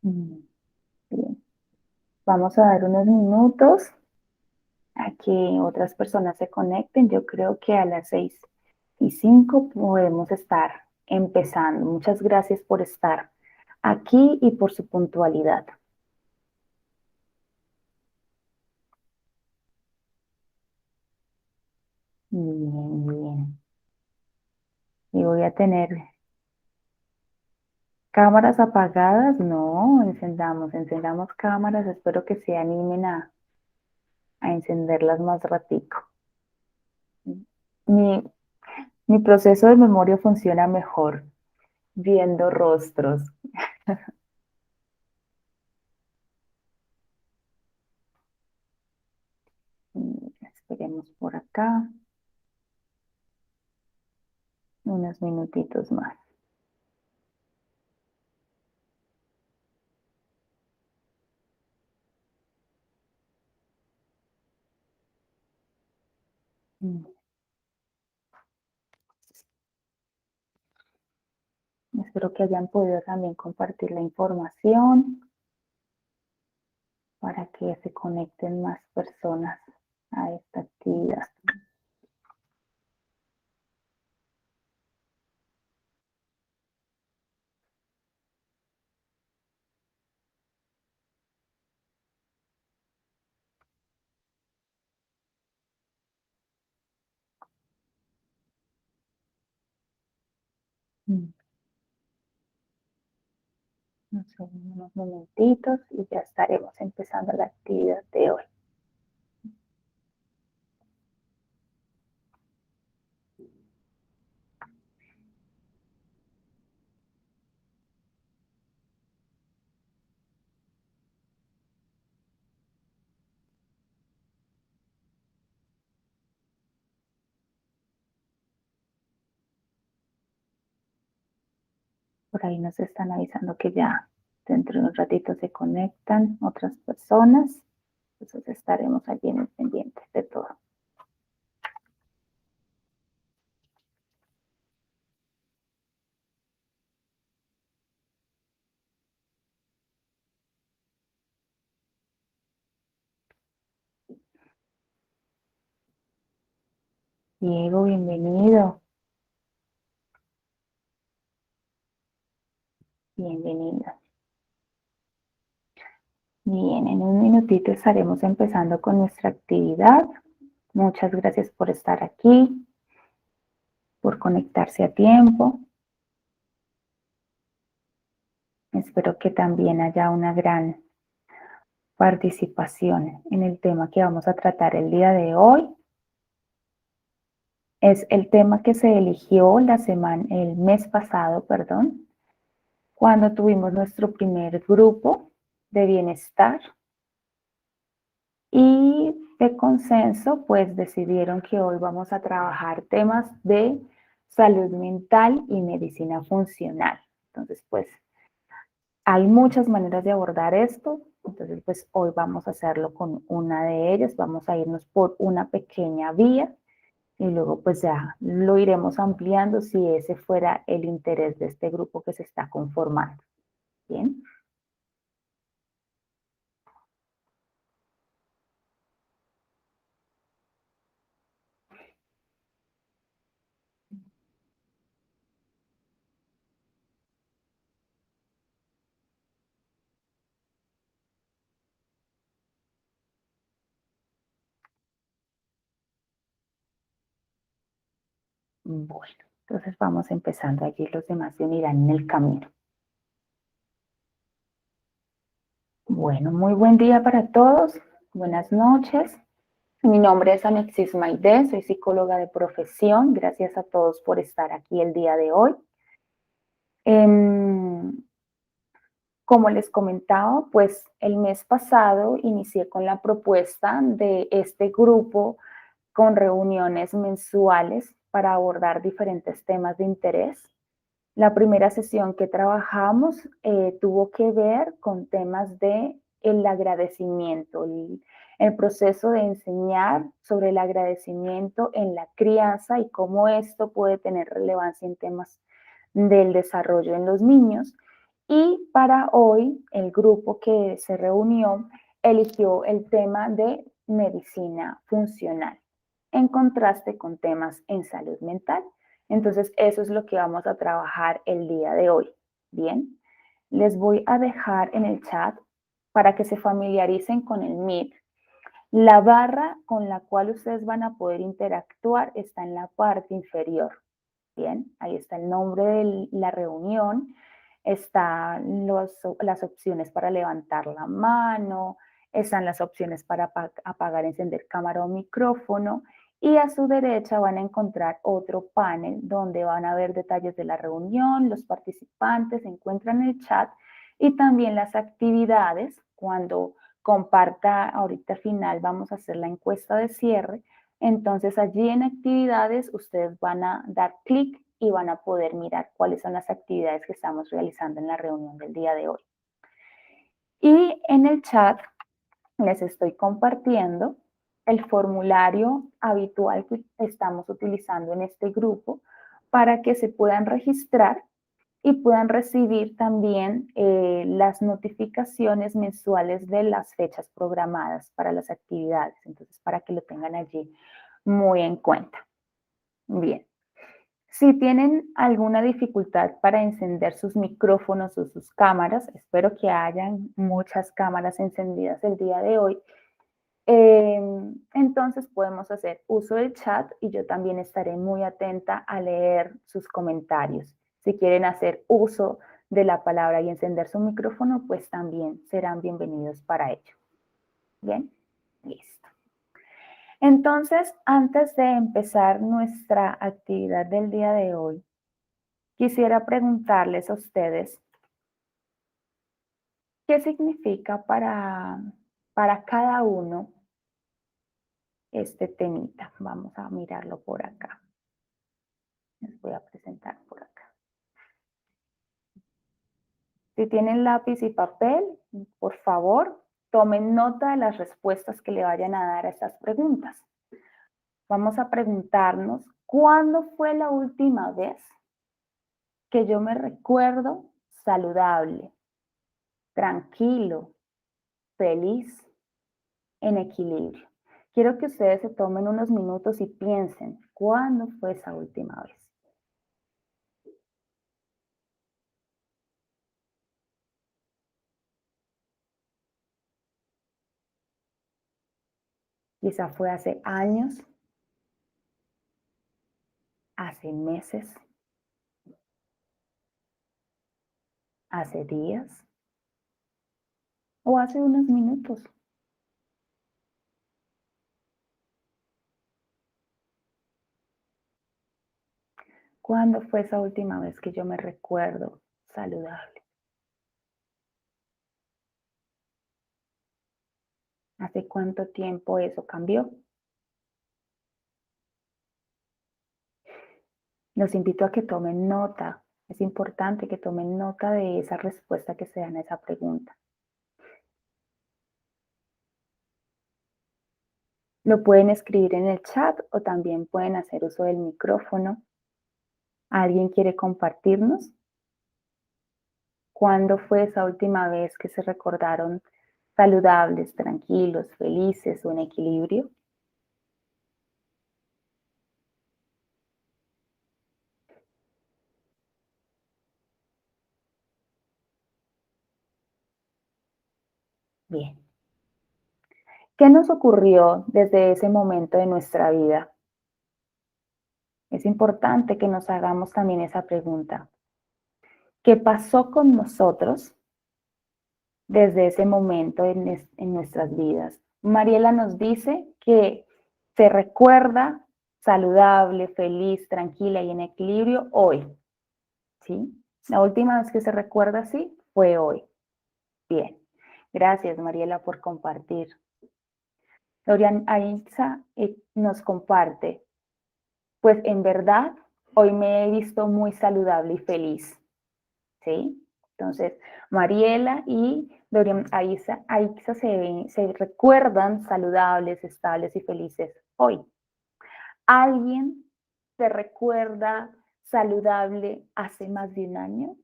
Mm, Bien. Vamos a dar unos minutos a que otras personas se conecten. Yo creo que a las 6:05 podemos estar empezando. Muchas gracias por estar aquí y por su puntualidad. Bien, bien. Y voy a tener cámaras apagadas. No, encendamos cámaras. Espero que se animen a encenderlas más ratico. Mi, mi proceso de memoria funciona mejor viendo rostros. Esperemos por acá unos minutitos más. Mm, Espero que hayan podido también compartir la información para que se conecten más personas a esta actividad. Mm, Unos momentitos y ya estaremos empezando la actividad de hoy. Por ahí nos están avisando que ya dentro de un ratito se conectan otras personas. Entonces estaremos allí en el pendiente de todo. Diego, bienvenido. Bienvenido. Bien, en un minutito estaremos empezando con nuestra actividad. Muchas gracias por estar aquí, por conectarse a tiempo. Espero que también haya una gran participación en el tema que vamos a tratar el día de hoy. Es el tema que se eligió el mes pasado, perdón, cuando tuvimos nuestro primer grupo de bienestar y de consenso, pues decidieron que hoy vamos a trabajar temas de salud mental y medicina funcional. Entonces, pues hay muchas maneras de abordar esto, entonces pues hoy vamos a hacerlo con una de ellas, vamos a irnos por una pequeña vía y luego pues ya lo iremos ampliando si ese fuera el interés de este grupo que se está conformando. Bien. Bueno, entonces vamos empezando allí, los demás se unirán en el camino. Bueno, muy buen día para todos, buenas noches. Mi nombre es Alexis Maidé, soy psicóloga de profesión. Gracias a todos por estar aquí el día de hoy. Como les comentaba, pues el mes pasado inicié con la propuesta de este grupo con reuniones mensuales para abordar diferentes temas de interés. La primera sesión que trabajamos tuvo que ver con temas de el agradecimiento, el proceso de enseñar sobre el agradecimiento en la crianza y cómo esto puede tener relevancia en temas del desarrollo en los niños. Y para hoy, el grupo que se reunió eligió el tema de medicina funcional, en contraste con temas en salud mental. Entonces, eso es lo que vamos a trabajar el día de hoy. Bien, les voy a dejar en el chat para que se familiaricen con el Meet. La barra con la cual ustedes van a poder interactuar está en la parte inferior. Bien, ahí está el nombre de la reunión, están las opciones para levantar la mano, están las opciones para apagar, encender cámara o micrófono, y a su derecha van a encontrar otro panel donde van a ver detalles de la reunión, los participantes, encuentran el chat y también las actividades. Cuando comparta, ahorita al final vamos a hacer la encuesta de cierre. Entonces allí en actividades ustedes van a dar clic y van a poder mirar cuáles son las actividades que estamos realizando en la reunión del día de hoy. Y en el chat les estoy compartiendo el formulario habitual que estamos utilizando en este grupo para que se puedan registrar y puedan recibir también las notificaciones mensuales de las fechas programadas para las actividades. Entonces, para que lo tengan allí muy en cuenta. Bien. Si tienen alguna dificultad para encender sus micrófonos o sus cámaras, espero que hayan muchas cámaras encendidas el día de hoy, entonces podemos hacer uso del chat y yo también estaré muy atenta a leer sus comentarios. Si quieren hacer uso de la palabra y encender su micrófono, pues también serán bienvenidos para ello. Bien, listo. Entonces, antes de empezar nuestra actividad del día de hoy, quisiera preguntarles a ustedes, ¿qué significa para cada uno este temita? Vamos a mirarlo por acá. Les voy a presentar por acá. Si tienen lápiz y papel, por favor, tomen nota de las respuestas que le vayan a dar a estas preguntas. Vamos a preguntarnos, ¿cuándo fue la última vez que yo me recuerdo saludable, tranquilo, feliz, en equilibrio? Quiero que ustedes se tomen unos minutos y piensen, ¿cuándo fue esa última vez? Quizá fue hace años, hace meses, hace días o hace unos minutos. ¿Cuándo fue esa última vez que yo me recuerdo saludable? ¿Hace cuánto tiempo eso cambió? Los invito a que tomen nota. Es importante que tomen nota de esa respuesta que se dan a esa pregunta. Lo pueden escribir en el chat o también pueden hacer uso del micrófono. ¿Alguien quiere compartirnos? ¿Cuándo fue esa última vez que se recordaron saludables, tranquilos, felices o en equilibrio? Bien. ¿Qué nos ocurrió desde ese momento de nuestra vida? Es importante que nos hagamos también esa pregunta. ¿Qué pasó con nosotros desde ese momento en nuestras vidas? Mariela nos dice que se recuerda saludable, feliz, tranquila y en equilibrio hoy, ¿sí? La última vez que se recuerda así fue hoy. Bien, gracias Mariela por compartir. Dorian Aiza nos comparte, pues en verdad hoy me he visto muy saludable y feliz, ¿sí? Entonces, Mariela y Dorian Aiza se recuerdan saludables, estables y felices hoy. ¿Alguien se recuerda saludable hace más de un año?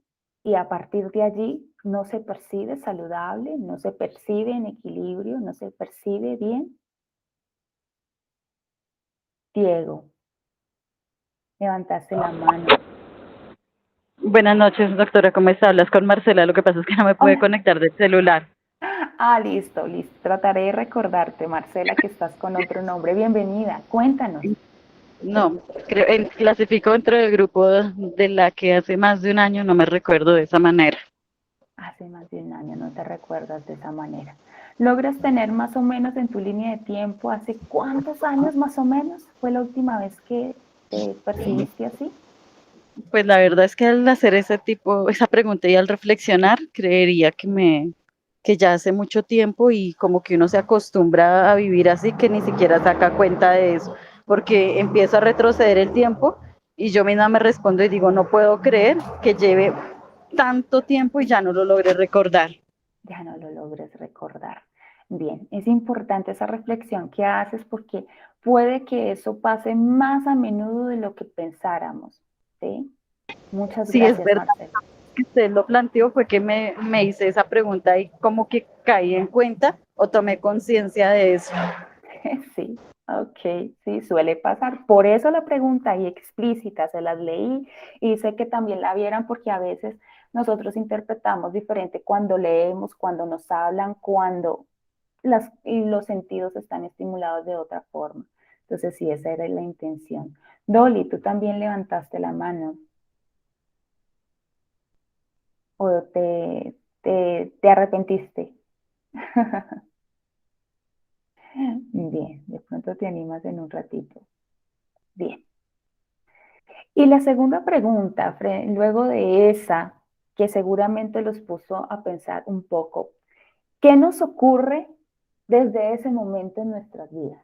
y a partir de allí no se percibe saludable, no se percibe en equilibrio, no se percibe bien. Diego, levantaste la mano. Buenas noches, doctora. ¿Cómo está? Hablas con Marcela. Lo que pasa es que no me pude Hola. conectar del celular. Ah, listo, listo. Trataré de recordarte, Marcela, que estás con otro nombre. Bienvenida, cuéntanos. No, clasifico dentro del grupo de la que hace más de un año no me recuerdo de esa manera. Hace más de un año, no te recuerdas de esa manera. ¿Logras tener más o menos en tu línea de tiempo hace cuántos años más o menos fue la última vez que te percibiste así? Pues la verdad es que al hacer esa pregunta y al reflexionar, creería que ya hace mucho tiempo y como que uno se acostumbra a vivir así que ni siquiera saca cuenta de eso, porque empiezo a retroceder el tiempo y yo misma me respondo y digo, no puedo creer que lleve tanto tiempo y ya no lo logré recordar. Ya no lo logres recordar. Bien, es importante esa reflexión que haces porque puede que eso pase más a menudo de lo que pensáramos, ¿sí? Muchas Sí, es gracias, verdad Marcela. que usted lo planteó, fue que me hice esa pregunta y como que caí en cuenta o tomé conciencia de eso. Sí, ok, sí, suele pasar. Por eso la pregunta ahí explícita, se las leí y sé que también la vieran porque a veces nosotros interpretamos diferente cuando leemos, cuando nos hablan, cuando y los sentidos están estimulados de otra forma. Entonces, sí, esa era la intención. Dolly, tú también levantaste la mano o te arrepentiste. Bien, de pronto te animas en un ratito. Bien. Y la segunda pregunta, luego de esa, que seguramente los puso a pensar un poco, ¿qué nos ocurre desde ese momento en nuestras vidas?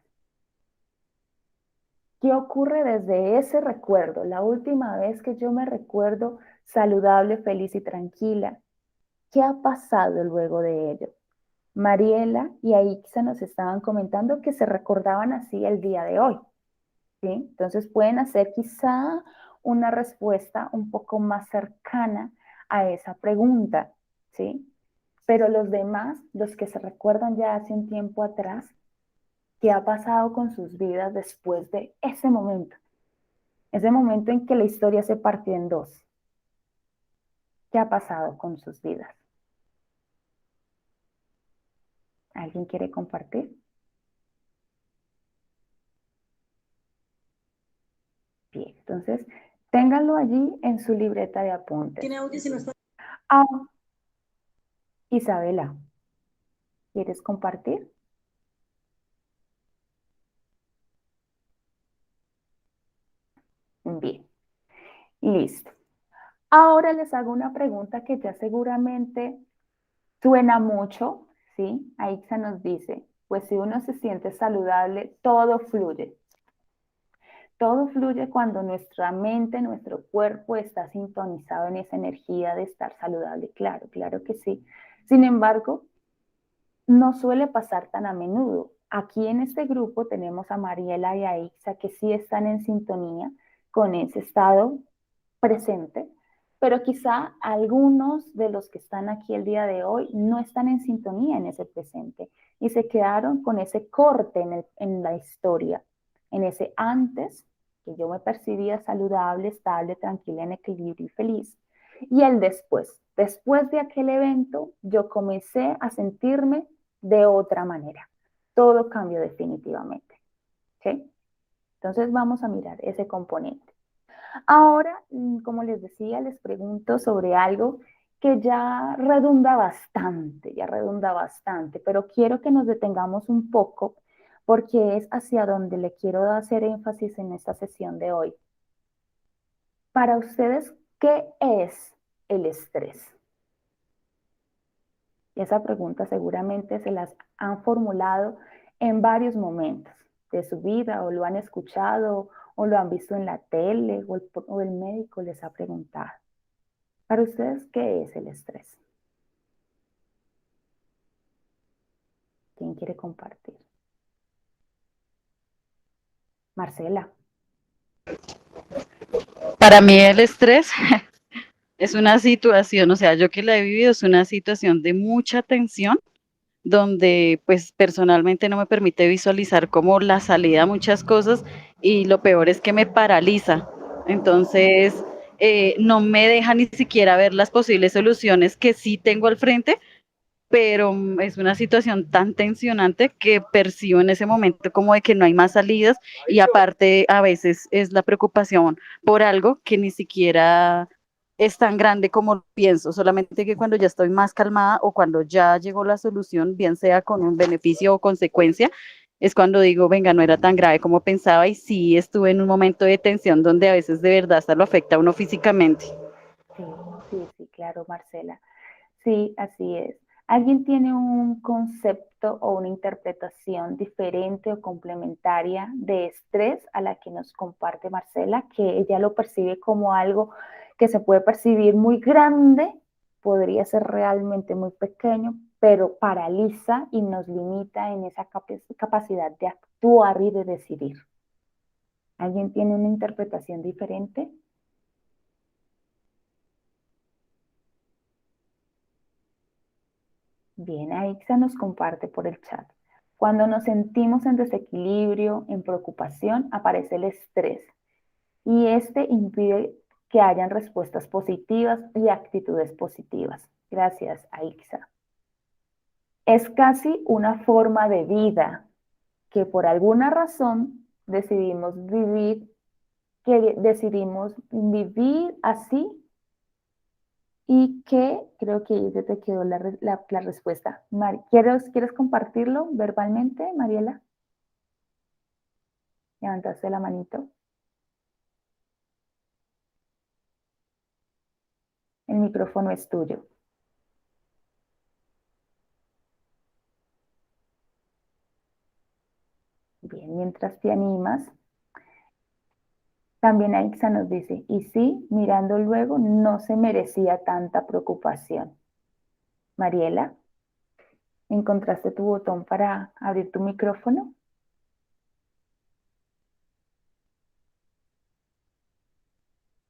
¿Qué ocurre desde ese recuerdo? La última vez que yo me recuerdo saludable, feliz y tranquila. ¿Qué ha pasado luego de ello? Mariela y Aixa nos estaban comentando que se recordaban así el día de hoy. ¿Sí? Entonces pueden hacer quizá una respuesta un poco más cercana a esa pregunta, ¿sí? Pero los demás, los que se recuerdan ya hace un tiempo atrás, ¿qué ha pasado con sus vidas después de ese momento? Ese momento en que la historia se partió en dos. ¿Qué ha pasado con sus vidas? ¿Alguien quiere compartir? Bien, entonces ténganlo allí en su libreta de apuntes. ¿Tiene audio si no está? Ah, Isabela, ¿quieres compartir? Bien, listo. Ahora les hago una pregunta que ya seguramente suena mucho, ¿sí? Aixa nos dice, pues si uno se siente saludable, todo fluye. Todo fluye cuando nuestra mente, nuestro cuerpo está sintonizado en esa energía de estar saludable. Claro, claro que sí. Sin embargo, no suele pasar tan a menudo. Aquí en este grupo tenemos a Mariela y a Ixa que sí están en sintonía con ese estado presente, pero quizá algunos de los que están aquí el día de hoy no están en sintonía en ese presente y se quedaron con ese corte en la historia, en ese antes, que yo me percibía saludable, estable, tranquila, en equilibrio y feliz, y el después. Después de aquel evento, yo comencé a sentirme de otra manera. Todo cambió definitivamente. ¿Okay? Entonces vamos a mirar ese componente. Ahora, como les decía, les pregunto sobre algo que ya redunda bastante, pero quiero que nos detengamos un poco porque es hacia donde le quiero hacer énfasis en esta sesión de hoy. Para ustedes, ¿qué es el estrés? Y esa pregunta seguramente se las han formulado en varios momentos de su vida o lo han escuchado o lo han visto en la tele o el médico les ha preguntado. Para ustedes, ¿qué es el estrés? ¿Quién quiere compartir? Marcela. Para mí el estrés Es una situación, o sea, yo que la he vivido, es una situación de mucha tensión, donde pues personalmente no me permite visualizar como la salida a muchas cosas y lo peor es que me paraliza. Entonces, no me deja ni siquiera ver las posibles soluciones que sí tengo al frente, pero es una situación tan tensionante que percibo en ese momento como de que no hay más salidas y aparte a veces es la preocupación por algo que ni siquiera es tan grande como pienso, solamente que cuando ya estoy más calmada o cuando ya llegó la solución, bien sea con un beneficio o consecuencia, es cuando digo, venga, no era tan grave como pensaba y sí estuve en un momento de tensión donde a veces de verdad hasta lo afecta a uno físicamente. Sí, sí, sí, claro, Marcela. Sí, así es. ¿Alguien tiene un concepto o una interpretación diferente o complementaria de estrés a la que nos comparte Marcela, que ella lo percibe como algo que se puede percibir muy grande, podría ser realmente muy pequeño, pero paraliza y nos limita en esa capacidad de actuar y de decidir? ¿Alguien tiene una interpretación diferente? Bien, Aixa nos comparte por el chat. Cuando nos sentimos en desequilibrio, en preocupación, aparece el estrés y este impide que hayan respuestas positivas y actitudes positivas. Gracias, Aixa. Es casi una forma de vida que por alguna razón decidimos vivir así y que creo que ahí se te quedó la respuesta. ¿Quieres compartirlo verbalmente, Mariela? Levantaste la manito. El micrófono es tuyo. Bien, mientras te animas, también Aixa nos dice, y sí, mirando luego, no se merecía tanta preocupación. Mariela, ¿encontraste tu botón para abrir tu micrófono?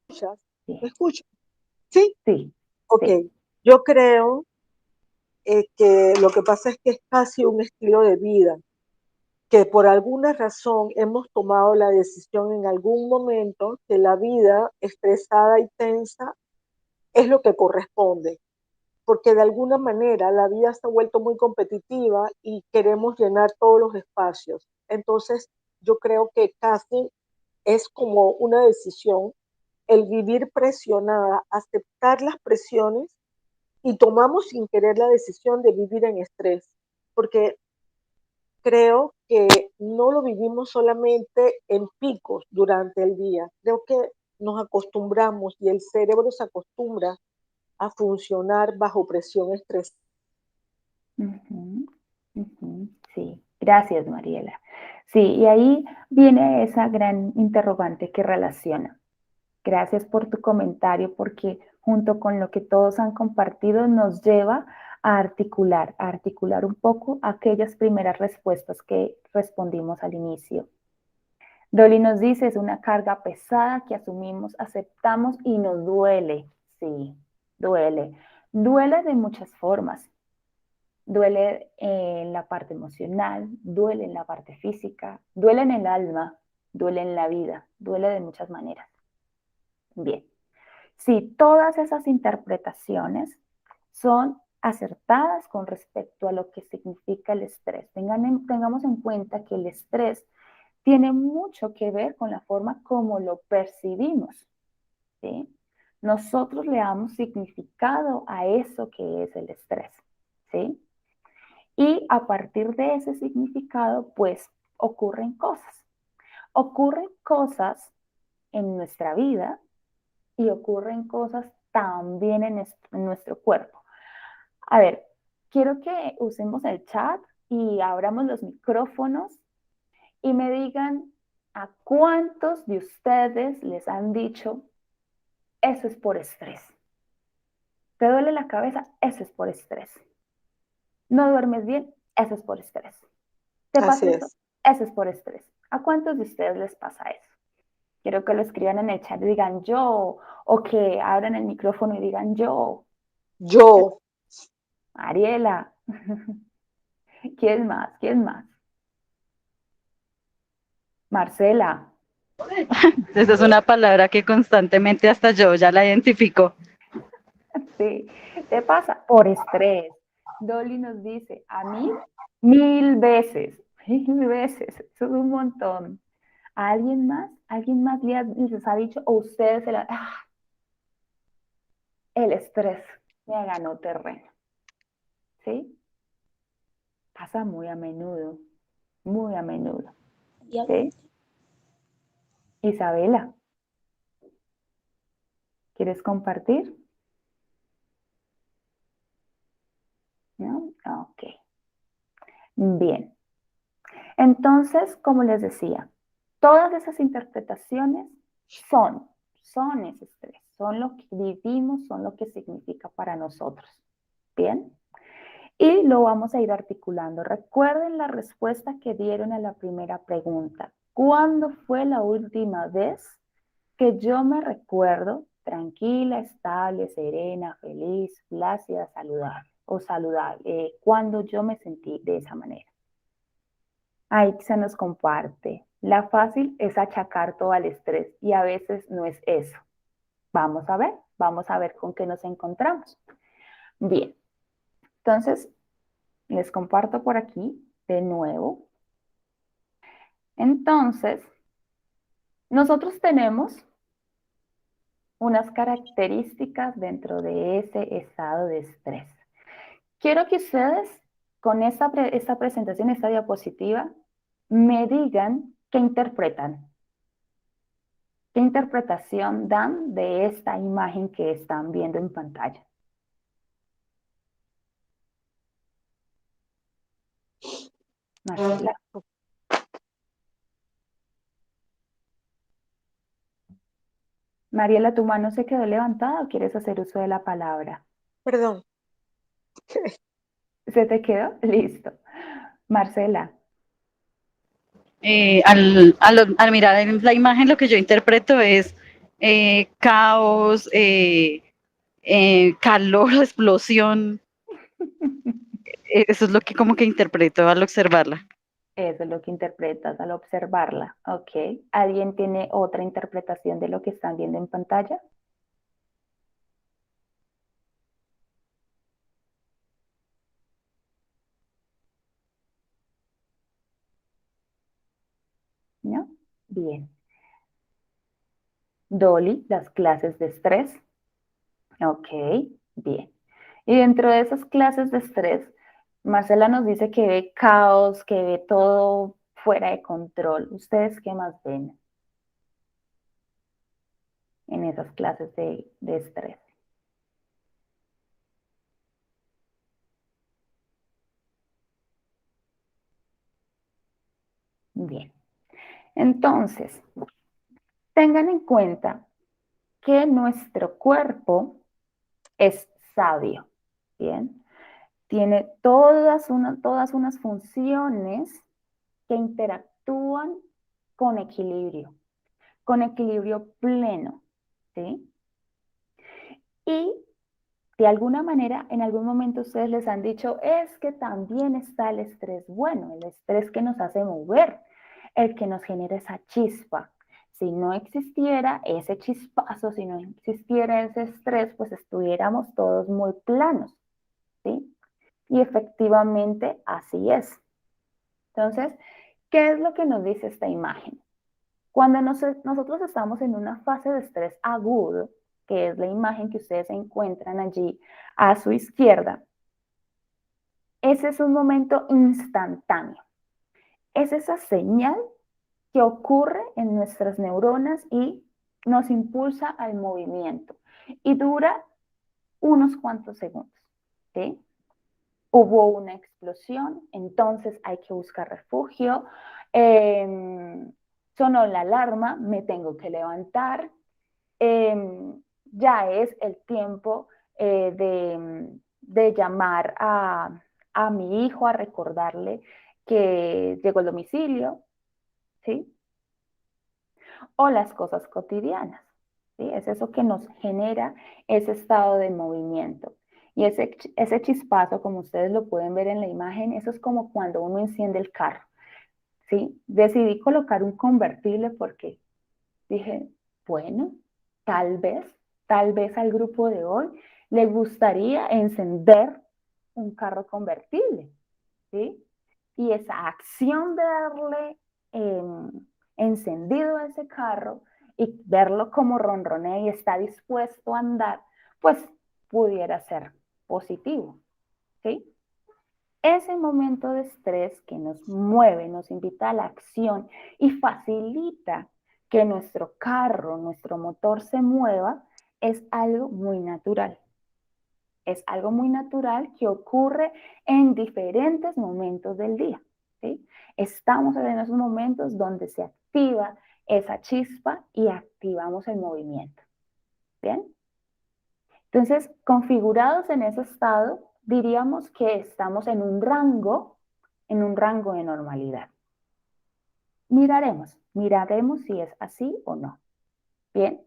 escuchas? Sí, ¿Me escuchas? Sí, sí, ok. sí. Yo creo que lo que pasa es que es casi un estilo de vida, que por alguna razón hemos tomado la decisión en algún momento que la vida estresada y tensa es lo que corresponde, porque de alguna manera la vida se ha vuelto muy competitiva y queremos llenar todos los espacios. Entonces, yo creo que casi es como una decisión el vivir presionada, aceptar las presiones y tomamos sin querer la decisión de vivir en estrés, porque creo que no lo vivimos solamente en picos durante el día, creo que nos acostumbramos y el cerebro se acostumbra a funcionar bajo presión estrés. Ujú, ujú, sí, gracias, Mariela. Sí, y ahí viene esa gran interrogante que relaciona. Gracias por tu comentario porque junto con lo que todos han compartido nos lleva a articular un poco aquellas primeras respuestas que respondimos al inicio. Dolly nos dice, es una carga pesada que asumimos, aceptamos y nos duele. Sí, duele. Duele de muchas formas. Duele en la parte emocional, duele en la parte física, duele en el alma, duele en la vida, duele de muchas maneras. Bien. Sí, todas esas interpretaciones son acertadas con respecto a lo que significa el estrés. Tengamos en cuenta que el estrés tiene mucho que ver con la forma como lo percibimos. ¿Sí? Nosotros le damos significado a eso que es el estrés. ¿Sí? Y a partir de ese significado, pues ocurren cosas. Ocurren cosas en nuestra vida y ocurren cosas también en nuestro cuerpo. A ver, quiero que usemos el chat y abramos los micrófonos y me digan a cuántos de ustedes les han dicho, eso es por estrés. ¿Te duele la cabeza? Eso es por estrés. ¿No duermes bien? Eso es por estrés. ¿Te Así pasa eso? es. Eso es por estrés. ¿A cuántos de ustedes les pasa eso? Quiero que lo escriban en el chat y digan yo, o que abran el micrófono y digan yo. Yo. Ariela. ¿Quién más? ¿Quién más? Marcela. Esa es una palabra que constantemente hasta yo ya la identifico. Sí, te pasa por estrés. Dolly nos dice, a mí 1000 veces, 1000 veces, eso es un montón. ¿A alguien más? ¿Alguien más les ha dicho o ustedes el estrés me ganó terreno? ¿Sí? Pasa muy a menudo, muy a menudo. ¿Sí? Isabela, ¿quieres compartir? ¿No? Ok. Bien. Entonces, como les decía, todas esas interpretaciones son ese estrés, son lo que vivimos, son lo que significa para nosotros. Bien. Y lo vamos a ir articulando. Recuerden la respuesta que dieron a la primera pregunta. ¿Cuándo fue la última vez que yo me recuerdo tranquila, estable, serena, feliz, plácida, saludable o saludable? ¿Cuándo yo me sentí de esa manera? Ahí se nos comparte. La fácil es achacar todo al estrés y a veces no es eso. Vamos a ver con qué nos encontramos. Bien, entonces les comparto por aquí de nuevo. Entonces, nosotros tenemos unas características dentro de ese estado de estrés. Quiero que ustedes con esta presentación, esta diapositiva, me digan qué interpretan. ¿Qué interpretación dan de esta imagen que están viendo en pantalla? Marcela. Mariela, ¿tu mano se quedó levantada o quieres hacer uso de la palabra? Perdón. ¿Se te quedó? Listo. Marcela. Al mirar la imagen, lo que yo interpreto es caos, calor, explosión. Eso es lo que como que interpreto al observarla. Eso es lo que interpretas al observarla. Ok. ¿Alguien tiene otra interpretación de lo que están viendo en pantalla? ¿No? Bien. Dolly, las clases de estrés. Ok, bien. Y dentro de esas clases de estrés, Marcela nos dice que ve caos, que ve todo fuera de control. ¿Ustedes qué más ven en esas clases de estrés? Bien. Entonces, tengan en cuenta que nuestro cuerpo es sabio. Bien. Tiene todas unas funciones que interactúan con equilibrio pleno, ¿sí? Y de alguna manera, en algún momento ustedes les han dicho, es que también está el estrés bueno, el estrés que nos hace mover, el que nos genera esa chispa. Si no existiera ese chispazo, si no existiera ese estrés, pues estuviéramos todos muy planos, ¿sí? Y efectivamente así es. Entonces, ¿qué es lo que nos dice esta imagen? Cuando nosotros estamos en una fase de estrés agudo, que es la imagen que ustedes encuentran allí a su izquierda, ese es un momento instantáneo. Es esa señal que ocurre en nuestras neuronas y nos impulsa al movimiento y dura unos cuantos segundos. ¿Sí? Hubo una explosión, entonces hay que buscar refugio. Sonó la alarma, me tengo que levantar. Ya es el tiempo de llamar a mi hijo a recordarle que llegó el domicilio, ¿sí? o las cosas cotidianas. ¿Sí? Es eso que nos genera ese estado de movimiento. Y ese chispazo, como ustedes lo pueden ver en la imagen, eso es como cuando uno enciende el carro. ¿Sí? Decidí colocar un convertible porque dije, bueno, tal vez al grupo de hoy le gustaría encender un carro convertible, ¿sí? Y esa acción de darle encendido a ese carro y verlo como ronronea y está dispuesto a andar, pues pudiera ser positivo, ¿sí? Ese momento de estrés que nos mueve, nos invita a la acción y facilita que nuestro carro, nuestro motor se mueva, es algo muy natural. Es algo muy natural que ocurre en diferentes momentos del día. ¿Sí? Estamos en esos momentos donde se activa esa chispa y activamos el movimiento. ¿Bien? Entonces, configurados en ese estado, diríamos que estamos en un rango de normalidad. Miraremos si es así o no. Bien.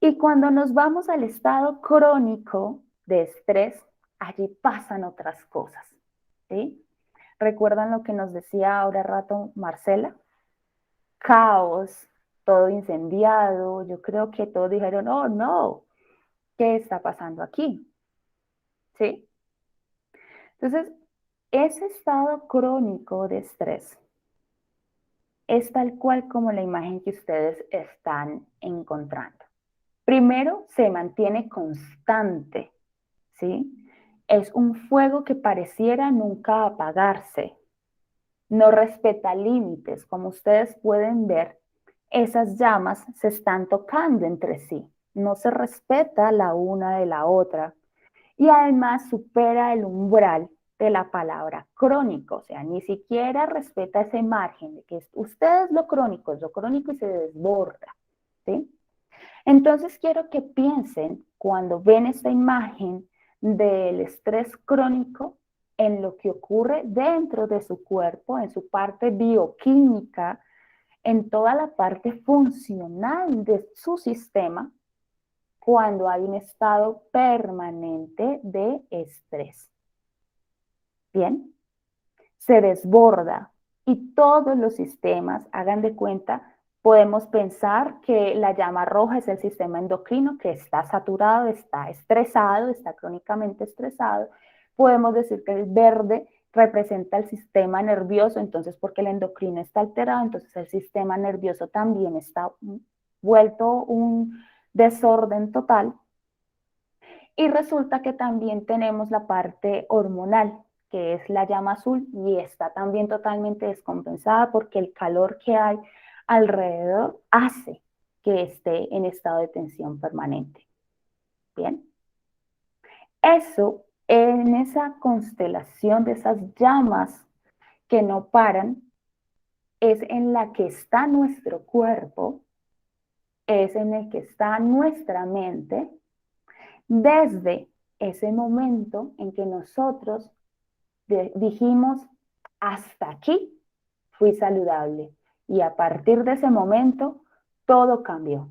Y cuando nos vamos al estado crónico de estrés, allí pasan otras cosas. ¿Sí? ¿Recuerdan lo que nos decía ahora rato Marcela? Caos, todo incendiado. Yo creo que todos dijeron, oh no, ¿qué está pasando aquí? ¿Sí? Entonces, ese estado crónico de estrés es tal cual como la imagen que ustedes están encontrando. Primero, se mantiene constante, ¿sí? Es un fuego que pareciera nunca apagarse. No respeta límites. Como ustedes pueden ver, esas llamas se están tocando entre sí. No se respeta la una de la otra. Y además supera el umbral de la palabra crónico, o sea, ni siquiera respeta ese margen de que usted es lo crónico y se desborda, ¿sí? Entonces quiero que piensen cuando ven esta imagen del estrés crónico en lo que ocurre dentro de su cuerpo, en su parte bioquímica, en toda la parte funcional de su sistema, cuando hay un estado permanente de estrés. Bien, se desborda y todos los sistemas, hagan de cuenta, podemos pensar que la llama roja es el sistema endocrino que está saturado, está estresado, está crónicamente estresado. Podemos decir que el verde representa el sistema nervioso, entonces porque el endocrino está alterado, entonces el sistema nervioso también está vuelto un desorden total. Y resulta que también tenemos la parte hormonal, que es la llama azul, y está también totalmente descompensada porque el calor que hay alrededor hace que esté en estado de tensión permanente. Bien. Eso, en esa constelación de esas llamas que no paran, es en la que está nuestro cuerpo, es en el que está nuestra mente, desde ese momento en que nosotros dijimos, hasta aquí fui saludable. Y a partir de ese momento, todo cambió.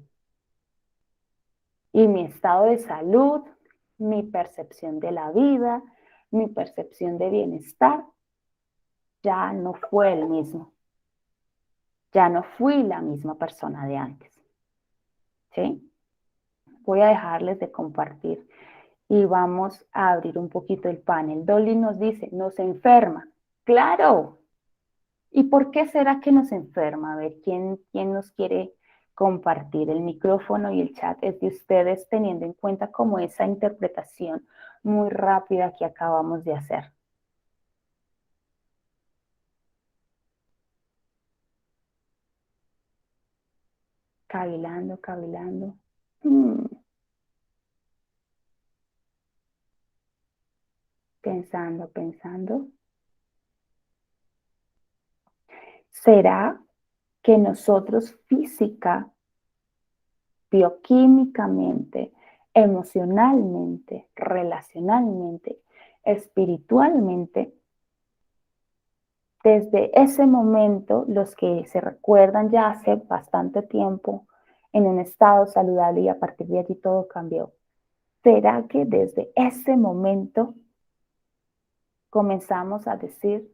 Y mi estado de salud, mi percepción de la vida, mi percepción de bienestar, ya no fue el mismo. Ya no fui la misma persona de antes. ¿Sí? Voy a dejarles de compartir y vamos a abrir un poquito el panel. Dolly nos dice, nos enferma. Claro. ¿Y por qué será que nos enferma? A ver, ¿quién nos quiere compartir? El micrófono y el chat es de ustedes, teniendo en cuenta como esa interpretación muy rápida que acabamos de hacer. Cavilando, cavilando. Pensando, pensando. ¿Será que nosotros física, bioquímicamente, emocionalmente, relacionalmente, espiritualmente, desde ese momento, los que se recuerdan ya hace bastante tiempo en un estado saludable y a partir de allí todo cambió, ¿será que desde ese momento comenzamos a decir,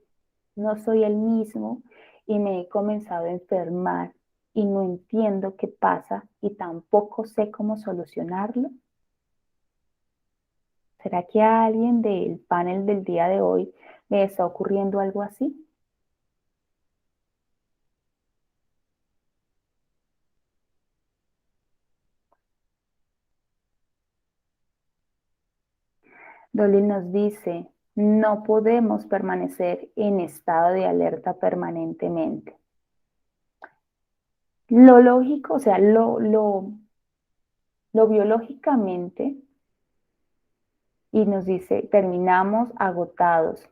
no soy el mismo y me he comenzado a enfermar y no entiendo qué pasa y tampoco sé cómo solucionarlo? ¿Será que a alguien del panel del día de hoy le está ocurriendo algo así? Dolly nos dice, no podemos permanecer en estado de alerta permanentemente. Lo lógico, o sea, lo biológicamente, y nos dice, terminamos agotados.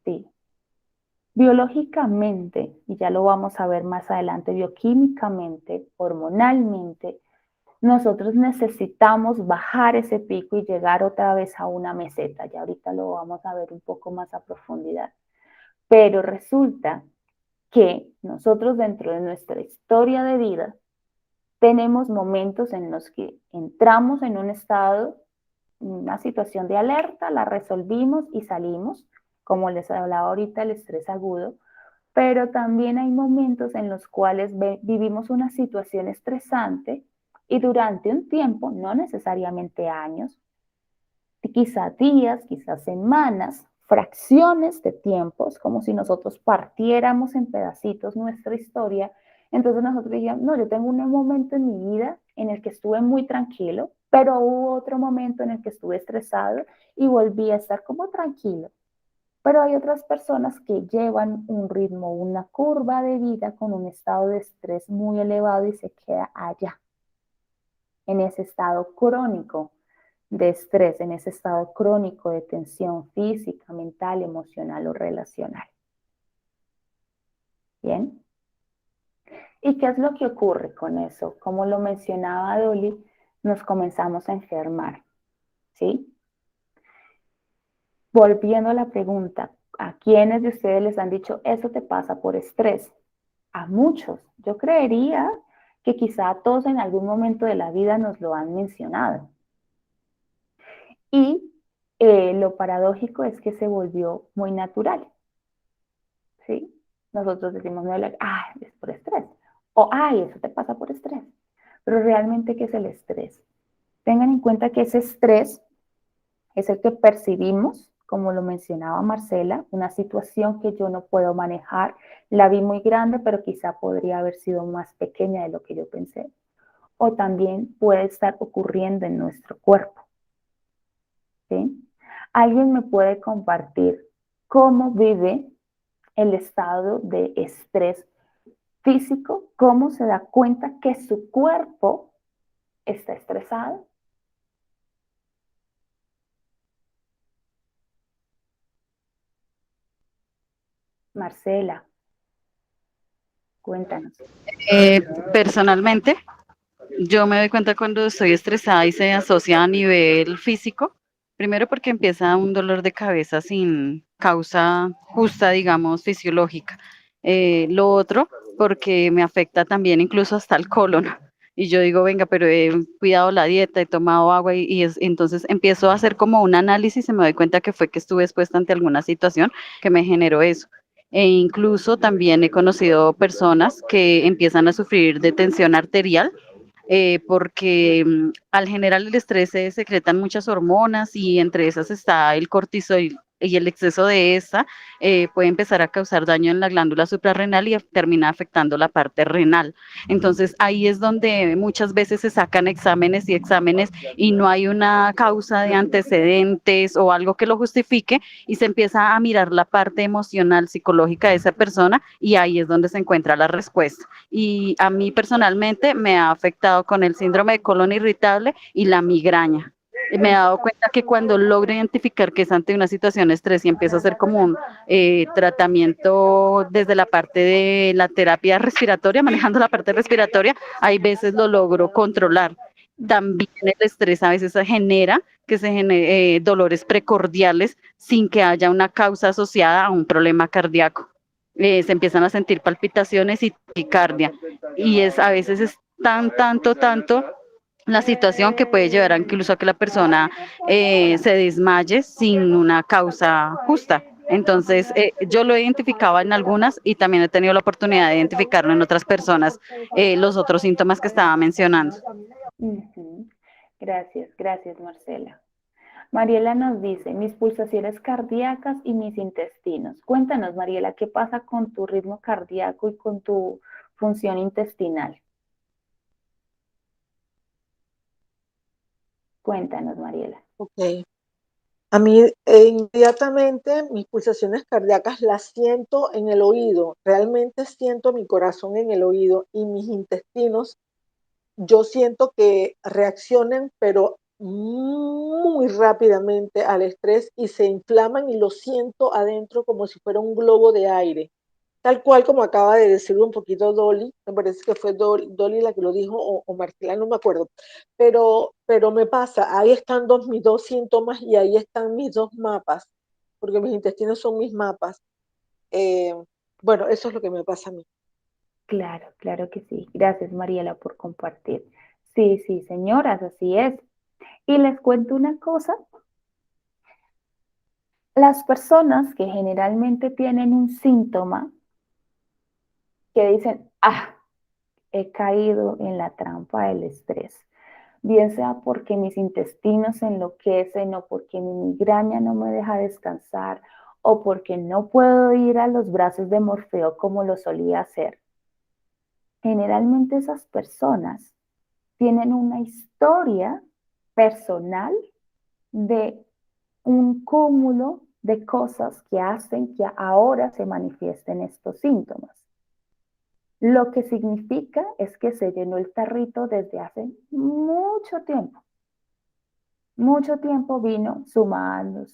Sí. Biológicamente, y ya lo vamos a ver más adelante, bioquímicamente, hormonalmente, nosotros necesitamos bajar ese pico y llegar otra vez a una meseta. Ya ahorita lo vamos a ver un poco más a profundidad. Pero resulta que nosotros dentro de nuestra historia de vida tenemos momentos en los que entramos en un estado, una situación de alerta, la resolvimos y salimos, como les hablaba ahorita, el estrés agudo, pero también hay momentos en los cuales vivimos una situación estresante y durante un tiempo, no necesariamente años, quizás días, quizás semanas, fracciones de tiempos, como si nosotros partiéramos en pedacitos nuestra historia. Entonces nosotros decíamos, no, yo tengo un momento en mi vida en el que estuve muy tranquilo, pero hubo otro momento en el que estuve estresado y volví a estar como tranquilo. Pero hay otras personas que llevan un ritmo, una curva de vida con un estado de estrés muy elevado y se queda allá, en ese estado crónico de estrés, en ese estado crónico de tensión física, mental, emocional o relacional. ¿Bien? ¿Y qué es lo que ocurre con eso? Como lo mencionaba Dolly, nos comenzamos a enfermar, ¿sí? Volviendo a la pregunta, ¿a quiénes de ustedes les han dicho eso te pasa por estrés? A muchos. Yo creería que quizá a todos en algún momento de la vida nos lo han mencionado. Y lo paradójico es que se volvió muy natural, ¿sí? Nosotros decimos, no, es por estrés. O, ay, eso te pasa por estrés. Pero realmente, ¿qué es el estrés? Tengan en cuenta que ese estrés es el que percibimos, como lo mencionaba Marcela, una situación que yo no puedo manejar. La vi muy grande, pero quizá podría haber sido más pequeña de lo que yo pensé. O también puede estar ocurriendo en nuestro cuerpo, ¿sí? ¿Alguien me puede compartir cómo vive el estado de estrés físico? ¿Cómo se da cuenta que su cuerpo está estresado? Marcela, cuéntanos. Personalmente, yo me doy cuenta cuando estoy estresada y se asocia a nivel físico. Primero porque empieza un dolor de cabeza sin causa justa, digamos, fisiológica. Lo otro, porque me afecta también incluso hasta el colon. Y yo digo, venga, pero he cuidado la dieta, he tomado agua entonces empiezo a hacer como un análisis y me doy cuenta que fue que estuve expuesta ante alguna situación que me generó eso. E incluso también he conocido personas que empiezan a sufrir de tensión arterial porque al generar el estrés se secretan muchas hormonas y entre esas está el cortisol y el exceso de esta puede empezar a causar daño en la glándula suprarrenal y termina afectando la parte renal. Entonces ahí es donde muchas veces se sacan exámenes y exámenes y no hay una causa de antecedentes o algo que lo justifique y se empieza a mirar la parte emocional, psicológica de esa persona y ahí es donde se encuentra la respuesta. Y a mí personalmente me ha afectado con el síndrome de colon irritable y la migraña. Me he dado cuenta que cuando logro identificar que es ante una situación de estrés y empiezo a hacer como un tratamiento desde la parte de la terapia respiratoria, manejando la parte respiratoria, hay veces lo logro controlar. También el estrés a veces genera que se genere dolores precordiales sin que haya una causa asociada a un problema cardíaco. se empiezan a sentir palpitaciones y taquicardia. Y a veces es tanto la situación que puede llevar incluso a que la persona se desmaye sin una causa justa. Entonces, yo lo he identificado en algunas y también he tenido la oportunidad de identificarlo en otras personas, los otros síntomas que estaba mencionando. Ujú. Gracias, gracias, Marcela. Mariela nos dice, mis pulsaciones cardíacas y mis intestinos. Cuéntanos, Mariela, ¿qué pasa con tu ritmo cardíaco y con tu función intestinal? Cuéntanos, Mariela. Ok. A mí inmediatamente mis pulsaciones cardíacas las siento en el oído, realmente siento mi corazón en el oído y mis intestinos, yo siento que reaccionan, pero muy rápidamente al estrés y se inflaman y lo siento adentro como si fuera un globo de aire. Tal cual como acaba de decirlo un poquito Dolly, me parece que fue Dolly la que lo dijo, o Marcela, no me acuerdo, pero me pasa, ahí están mis dos síntomas y ahí están mis dos mapas, porque mis intestinos son mis mapas. Eh, bueno, eso es lo que me pasa a mí. Claro, claro que sí. Gracias, Mariela, por compartir. Sí, sí, señoras, así es. Y les cuento una cosa. Las personas que generalmente tienen un síntoma que dicen, ah, he caído en la trampa del estrés, bien sea porque mis intestinos se enloquecen o porque mi migraña no me deja descansar o porque no puedo ir a los brazos de Morfeo como lo solía hacer. Generalmente esas personas tienen una historia personal de un cúmulo de cosas que hacen que ahora se manifiesten estos síntomas. Lo que significa es que se llenó el tarrito desde hace mucho tiempo. Mucho tiempo vino sumando.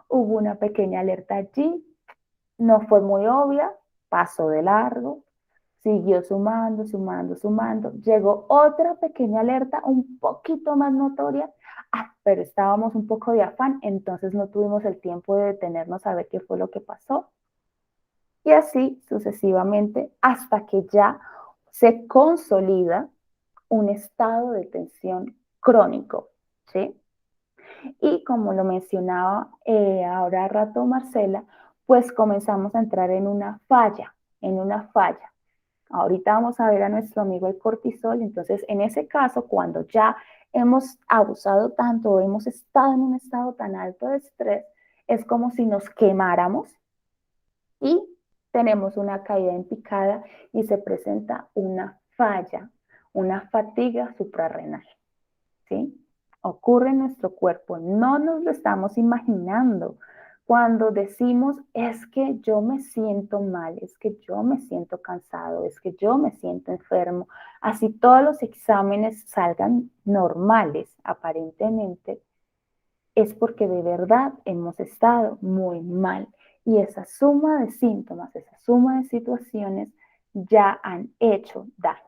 Hubo una pequeña alerta allí, no fue muy obvia, pasó de largo, siguió sumando. Llegó otra pequeña alerta un poquito más notoria, pero estábamos un poco de afán, entonces no tuvimos el tiempo de detenernos a ver qué fue lo que pasó. Y así sucesivamente hasta que ya se consolida un estado de tensión crónico, ¿sí? Y como lo mencionaba ahora rato Marcela, pues comenzamos a entrar en una falla. Ahorita vamos a ver a nuestro amigo el cortisol, entonces en ese caso, cuando ya hemos abusado tanto o hemos estado en un estado tan alto de estrés, es como si nos quemáramos y tenemos una caída en picada y se presenta una falla, una fatiga suprarrenal, ¿sí? Ocurre en nuestro cuerpo, no nos lo estamos imaginando. Cuando decimos, es que yo me siento mal, es que yo me siento cansado, es que yo me siento enfermo, así todos los exámenes salgan normales, aparentemente, es porque de verdad hemos estado muy mal. Y esa suma de síntomas, esa suma de situaciones ya han hecho daño,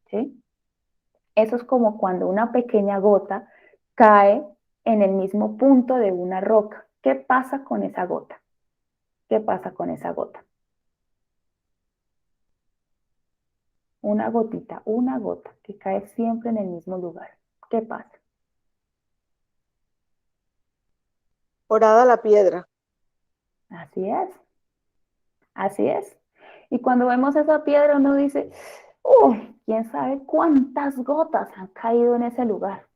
¿sí? Eso es como cuando una pequeña gota cae en el mismo punto de una roca. ¿Qué pasa con esa gota? ¿Qué pasa con esa gota? Una gota que cae siempre en el mismo lugar. ¿Qué pasa? Orada la piedra. Así es, así es. Y cuando vemos esa piedra uno dice, uy, quién sabe cuántas gotas han caído en ese lugar.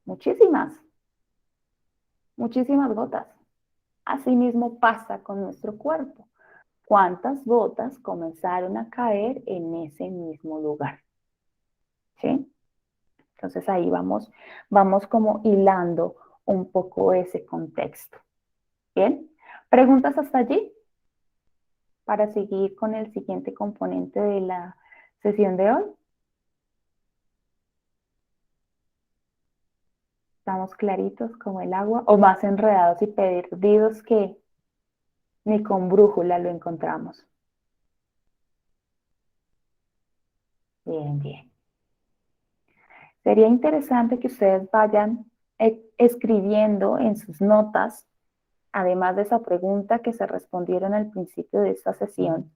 Muchísimas, muchísimas gotas. Así mismo pasa con nuestro cuerpo. ¿Cuántas gotas comenzaron a caer en ese mismo lugar? ¿Sí? Entonces ahí vamos como hilando un poco ese contexto. Bien, ¿preguntas hasta allí? Para seguir con el siguiente componente de la sesión de hoy. Estamos claritos como el agua o más enredados y perdidos que ni con brújula lo encontramos. Bien, bien. Sería interesante que ustedes vayan escribiendo en sus notas además de esa pregunta que se respondieron al principio de esta sesión,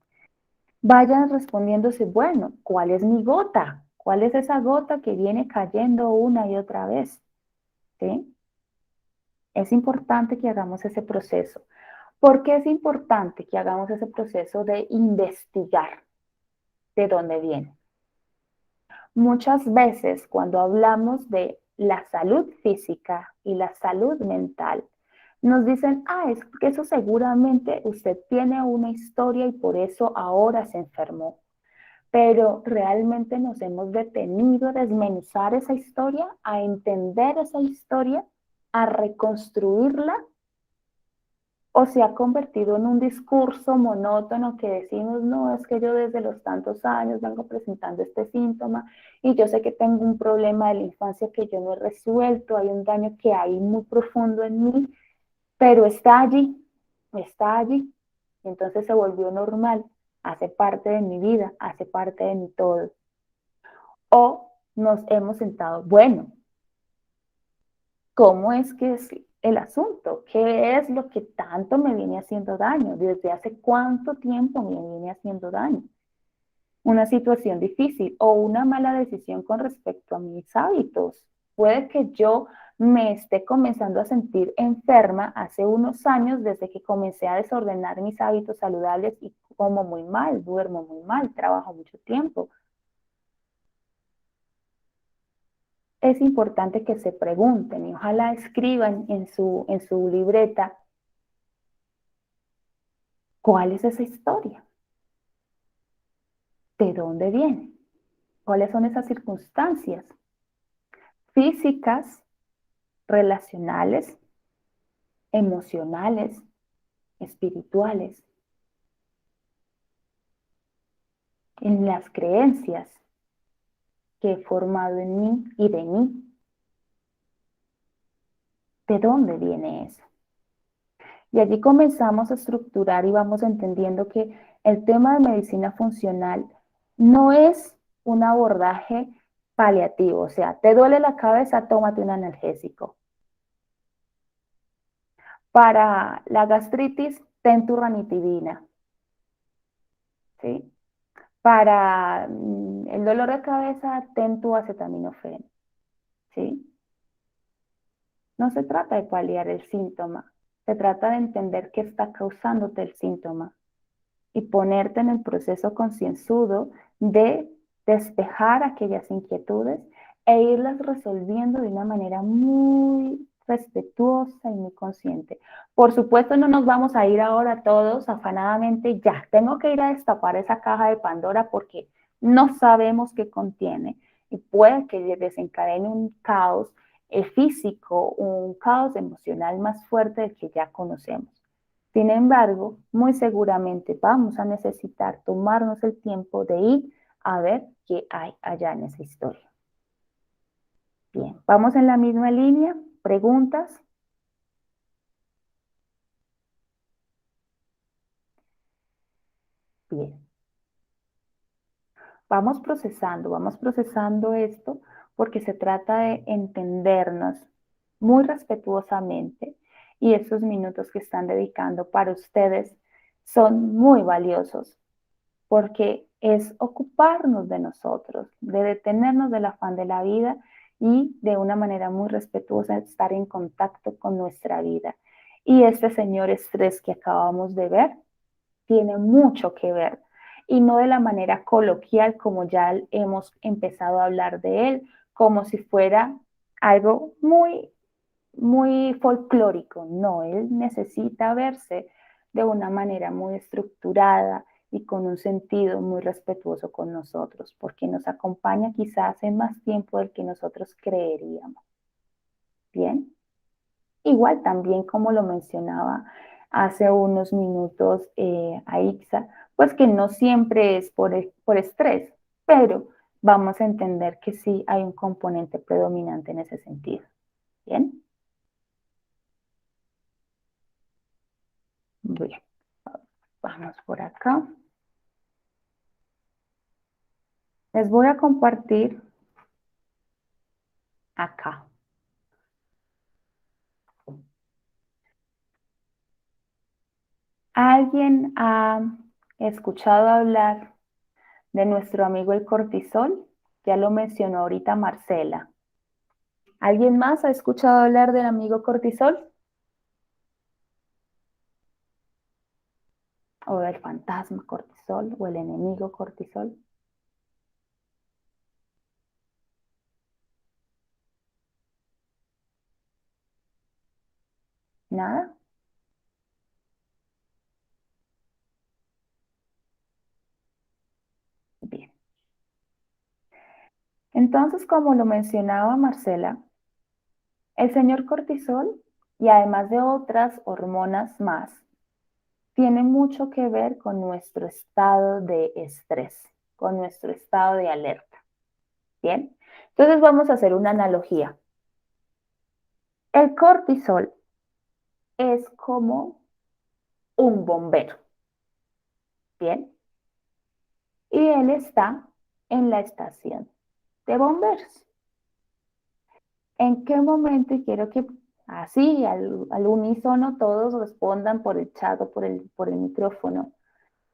vayan respondiéndose, bueno, ¿cuál es mi gota? ¿Cuál es esa gota que viene cayendo una y otra vez? ¿Sí? Es importante que hagamos ese proceso. ¿Por qué es importante que hagamos ese proceso de investigar de dónde viene? Muchas veces cuando hablamos de la salud física y la salud mental, nos dicen, es que eso seguramente usted tiene una historia y por eso ahora se enfermó. Pero realmente nos hemos detenido a desmenuzar esa historia, a entender esa historia, a reconstruirla, o se ha convertido en un discurso monótono que decimos, no, es que yo desde los tantos años vengo presentando este síntoma y yo sé que tengo un problema de la infancia que yo no he resuelto, hay un daño que hay muy profundo en mí, pero está allí, está allí. Entonces se volvió normal, hace parte de mi vida, hace parte de mi todo. O nos hemos sentado, bueno, ¿cómo es que es el asunto? ¿Qué es lo que tanto me viene haciendo daño? ¿Desde hace cuánto tiempo me viene haciendo daño? Una situación difícil o una mala decisión con respecto a mis hábitos. Puede que yo me esté comenzando a sentir enferma hace unos años desde que comencé a desordenar mis hábitos saludables y como muy mal, duermo muy mal, trabajo mucho tiempo. Es importante que se pregunten y ojalá escriban en su libreta cuál es esa historia, de dónde viene, cuáles son esas circunstancias físicas, relacionales, emocionales, espirituales, en las creencias que he formado en mí y de mí. ¿De dónde viene eso? Y allí comenzamos a estructurar y vamos entendiendo que el tema de medicina funcional no es un abordaje paliativo, o sea, te duele la cabeza, tómate un analgésico. Para la gastritis, ten tu ranitidina, ¿sí? Para el dolor de cabeza, ten tu acetaminofén, ¿sí? No se trata de paliar el síntoma, se trata de entender qué está causándote el síntoma y ponerte en el proceso concienzudo de despejar aquellas inquietudes e irlas resolviendo de una manera muy respetuosa y muy consciente. Por supuesto, no nos vamos a ir ahora todos afanadamente, ya, tengo que ir a destapar esa caja de Pandora porque no sabemos qué contiene y puede que desencadene un caos físico, un caos emocional más fuerte del que ya conocemos. Sin embargo, muy seguramente vamos a necesitar tomarnos el tiempo de ir a ver qué hay allá en esa historia. Bien, vamos en la misma línea. ¿Preguntas? Bien. Vamos procesando esto porque se trata de entendernos muy respetuosamente y estos minutos que están dedicando para ustedes son muy valiosos porque es ocuparnos de nosotros, de detenernos del afán de la vida y de una manera muy respetuosa estar en contacto con nuestra vida. Y este señor estrés que acabamos de ver tiene mucho que ver y no de la manera coloquial como ya hemos empezado a hablar de él, como si fuera algo muy folclórico. No, él necesita verse de una manera muy estructurada y con un sentido muy respetuoso con nosotros, porque nos acompaña quizás en más tiempo del que nosotros creeríamos. Bien. Igual también como lo mencionaba hace unos minutos Aixa, pues que no siempre es por estrés, pero vamos a entender que sí hay un componente predominante en ese sentido. Bien. Bien. Vamos por acá. Les voy a compartir acá. ¿Alguien ha escuchado hablar de nuestro amigo el cortisol? Ya lo mencionó ahorita Marcela. ¿Alguien más ha escuchado hablar del amigo cortisol? ¿O del fantasma cortisol o el enemigo cortisol? ¿Nada? Bien. Entonces, como lo mencionaba Marcela, el señor cortisol, y además de otras hormonas más, tiene mucho que ver con nuestro estado de estrés, con nuestro estado de alerta. Bien, entonces vamos a hacer una analogía. El cortisol es como un bombero. Bien, y él está en la estación de bomberos. ¿En qué momento? Y quiero que así, al unísono, todos respondan por el chat o por el micrófono.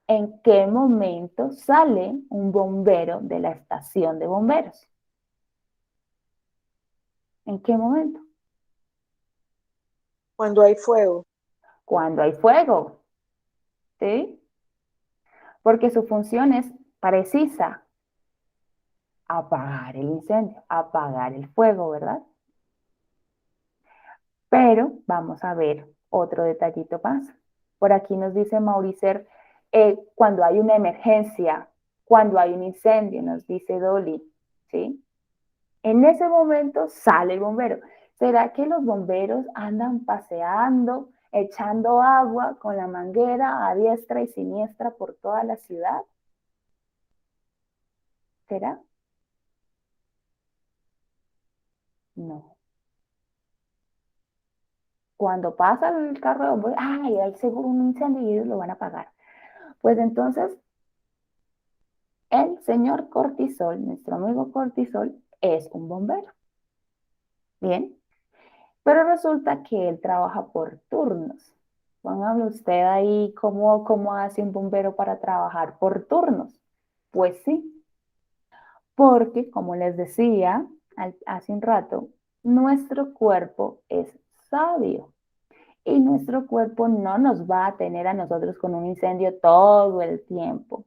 ¿En qué momento sale un bombero de la estación de bomberos? ¿En qué momento? Cuando hay fuego. Cuando hay fuego, ¿sí? Porque su función es precisa: apagar el incendio, apagar el fuego, ¿verdad? Pero vamos a ver otro detallito más. Por aquí nos dice Mauricer, cuando hay una emergencia, cuando hay un incendio, nos dice Dolly, ¿sí? En ese momento sale el bombero. ¿Será que los bomberos andan paseando, echando agua con la manguera a diestra y siniestra por toda la ciudad? ¿Será? No. Cuando pasa el carro de bomberos, ¡ay! Hay seguro un incendio y ellos lo van a apagar. Pues entonces, el señor cortisol, nuestro amigo cortisol, es un bombero. Bien, pero resulta que él trabaja por turnos. Póngame usted ahí cómo hace un bombero para trabajar por turnos. Pues sí, porque como les decía hace un rato, nuestro cuerpo es sabio y nuestro cuerpo no nos va a tener a nosotros con un incendio todo el tiempo.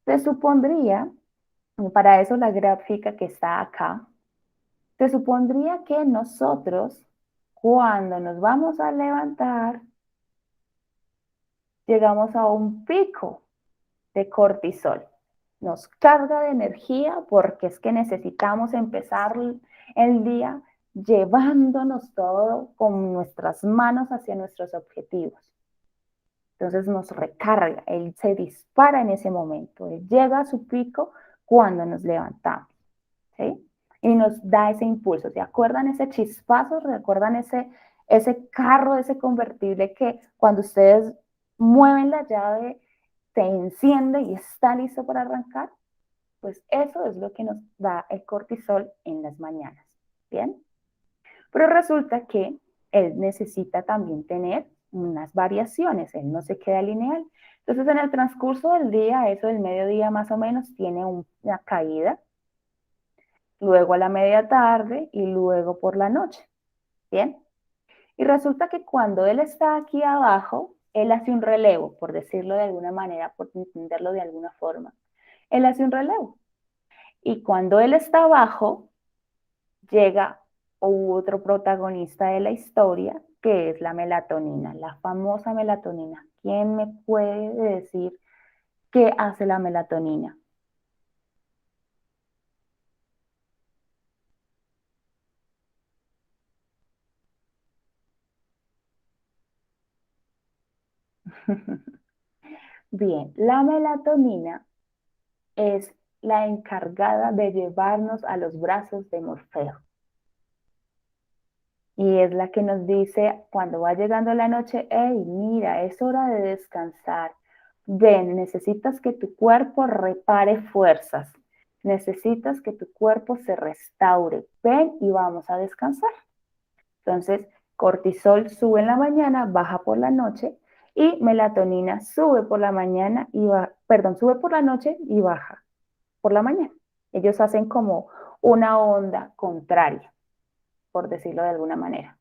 Se supondría, y para eso la gráfica que está acá, se supondría que nosotros, cuando nos vamos a levantar, llegamos a un pico de cortisol. Nos carga de energía porque es que necesitamos empezar el día llevándonos todo con nuestras manos hacia nuestros objetivos. Entonces nos recarga, él se dispara en ese momento, él llega a su pico cuando nos levantamos, ¿sí? Y nos da ese impulso. ¿Se acuerdan ese chispazo? ¿Recuerdan ese carro, ese convertible que cuando ustedes mueven la llave se enciende y está listo para arrancar? Pues eso es lo que nos da el cortisol en las mañanas, ¿bien? Pero resulta que él necesita también tener unas variaciones, él no se queda lineal. Entonces, en el transcurso del día, eso del mediodía más o menos, tiene una caída, luego a la media tarde y luego por la noche, ¿bien? Y resulta que cuando él está aquí abajo, él hace un relevo, por decirlo de alguna manera, por entenderlo de alguna forma. Él hace un relevo. Y cuando él está abajo, llega otro protagonista de la historia, que es la melatonina, la famosa melatonina. ¿Quién me puede decir qué hace la melatonina? Bien, la melatonina es la encargada de llevarnos a los brazos de Morfeo. Y es la que nos dice cuando va llegando la noche: hey, mira, es hora de descansar. Ven, necesitas que tu cuerpo repare fuerzas. Necesitas que tu cuerpo se restaure. Ven y vamos a descansar. Entonces, cortisol sube en la mañana, baja por la noche Y melatonina sube por la mañana y sube por la noche y baja por la mañana. Ellos hacen como una onda contraria, por decirlo de alguna manera.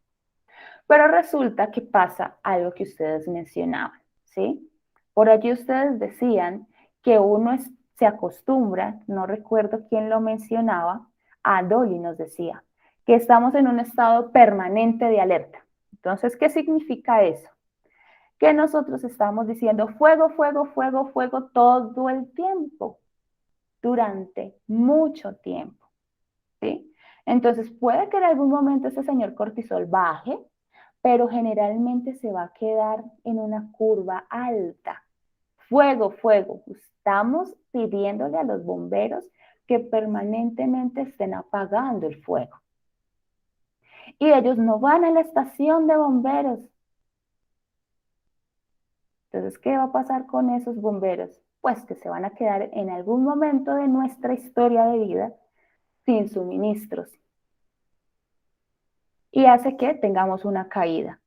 Pero resulta que pasa algo que ustedes mencionaban, ¿sí? Por allí ustedes decían que se acostumbra, no recuerdo quién lo mencionaba, a Dolly nos decía, que estamos en un estado permanente de alerta. Entonces, ¿qué significa eso? Que nosotros estamos diciendo fuego, fuego, fuego, fuego todo el tiempo, durante mucho tiempo, ¿sí? Entonces, puede que en algún momento ese señor cortisol baje, pero generalmente se va a quedar en una curva alta. Fuego, fuego. Estamos pidiéndole a los bomberos que permanentemente estén apagando el fuego. Y ellos no van a la estación de bomberos. Entonces, ¿qué va a pasar con esos bomberos? Pues que se van a quedar en algún momento de nuestra historia de vida sin suministros. Y hace que tengamos una caída,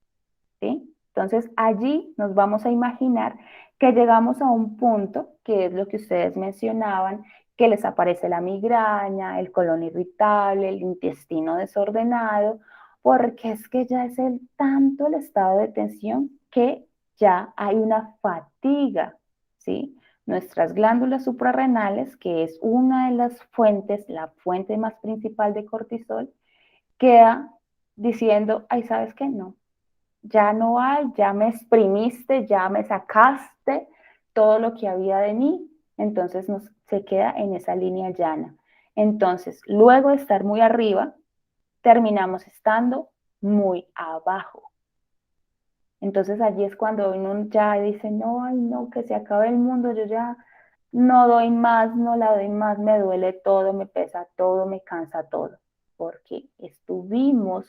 ¿sí? Entonces, allí nos vamos a imaginar que llegamos a un punto, que es lo que ustedes mencionaban, que les aparece la migraña, el colon irritable, el intestino desordenado, porque es que ya es tanto el estado de tensión que ya hay una fatiga, ¿sí? Nuestras glándulas suprarrenales, que es una de las fuentes, la fuente más principal de cortisol, queda diciendo, ay, ¿sabes qué? No, ya no hay, ya me exprimiste, ya me sacaste todo lo que había de mí, entonces se queda en esa línea llana. Entonces, luego de estar muy arriba, terminamos estando muy abajo. Entonces allí es cuando uno ya dice, no, ay, no, que se acabe el mundo, yo ya no doy más, no la doy más, me duele todo, me pesa todo, me cansa todo, porque estuvimos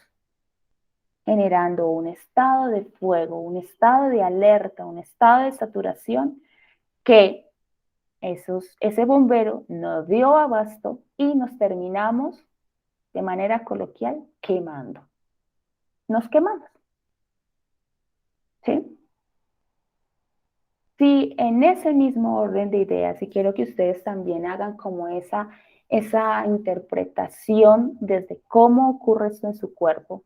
generando un estado de fuego, un estado de alerta, un estado de saturación que ese bombero nos dio abasto y nos terminamos de manera coloquial quemando. Nos quemamos. ¿Sí? Sí, en ese mismo orden de ideas, y quiero que ustedes también hagan como esa interpretación desde cómo ocurre esto en su cuerpo.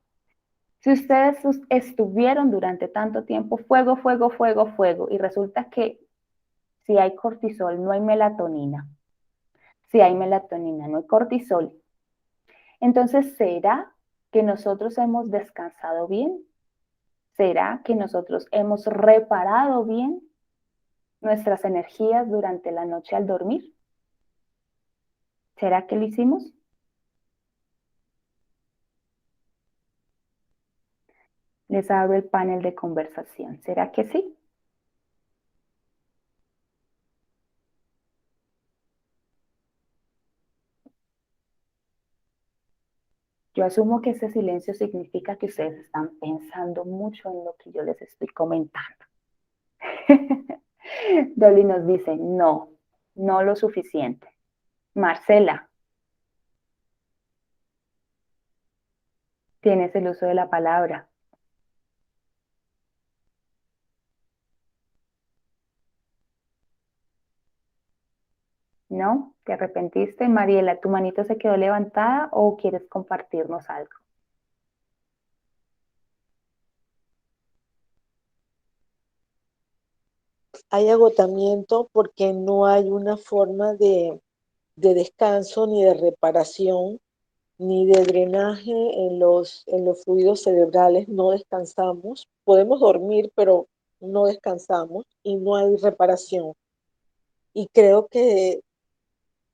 Si ustedes estuvieron durante tanto tiempo fuego, fuego, fuego, fuego, y resulta que si hay cortisol no hay melatonina, si hay melatonina no hay cortisol, entonces ¿será que nosotros hemos descansado bien? ¿Será que nosotros hemos reparado bien nuestras energías durante la noche al dormir? ¿Será que lo hicimos? Les abro el panel de conversación. ¿Será que sí? Yo asumo que ese silencio significa que ustedes están pensando mucho en lo que yo les estoy comentando. Dolly nos dice, no, no lo suficiente. Marcela, tienes el uso de la palabra. ¿No? ¿Te arrepentiste? Mariela, ¿tu manito se quedó levantada o quieres compartirnos algo? Hay agotamiento porque no hay una forma de descanso ni de reparación ni de drenaje en los fluidos cerebrales. No descansamos. Podemos dormir, pero no descansamos y no hay reparación. Y creo que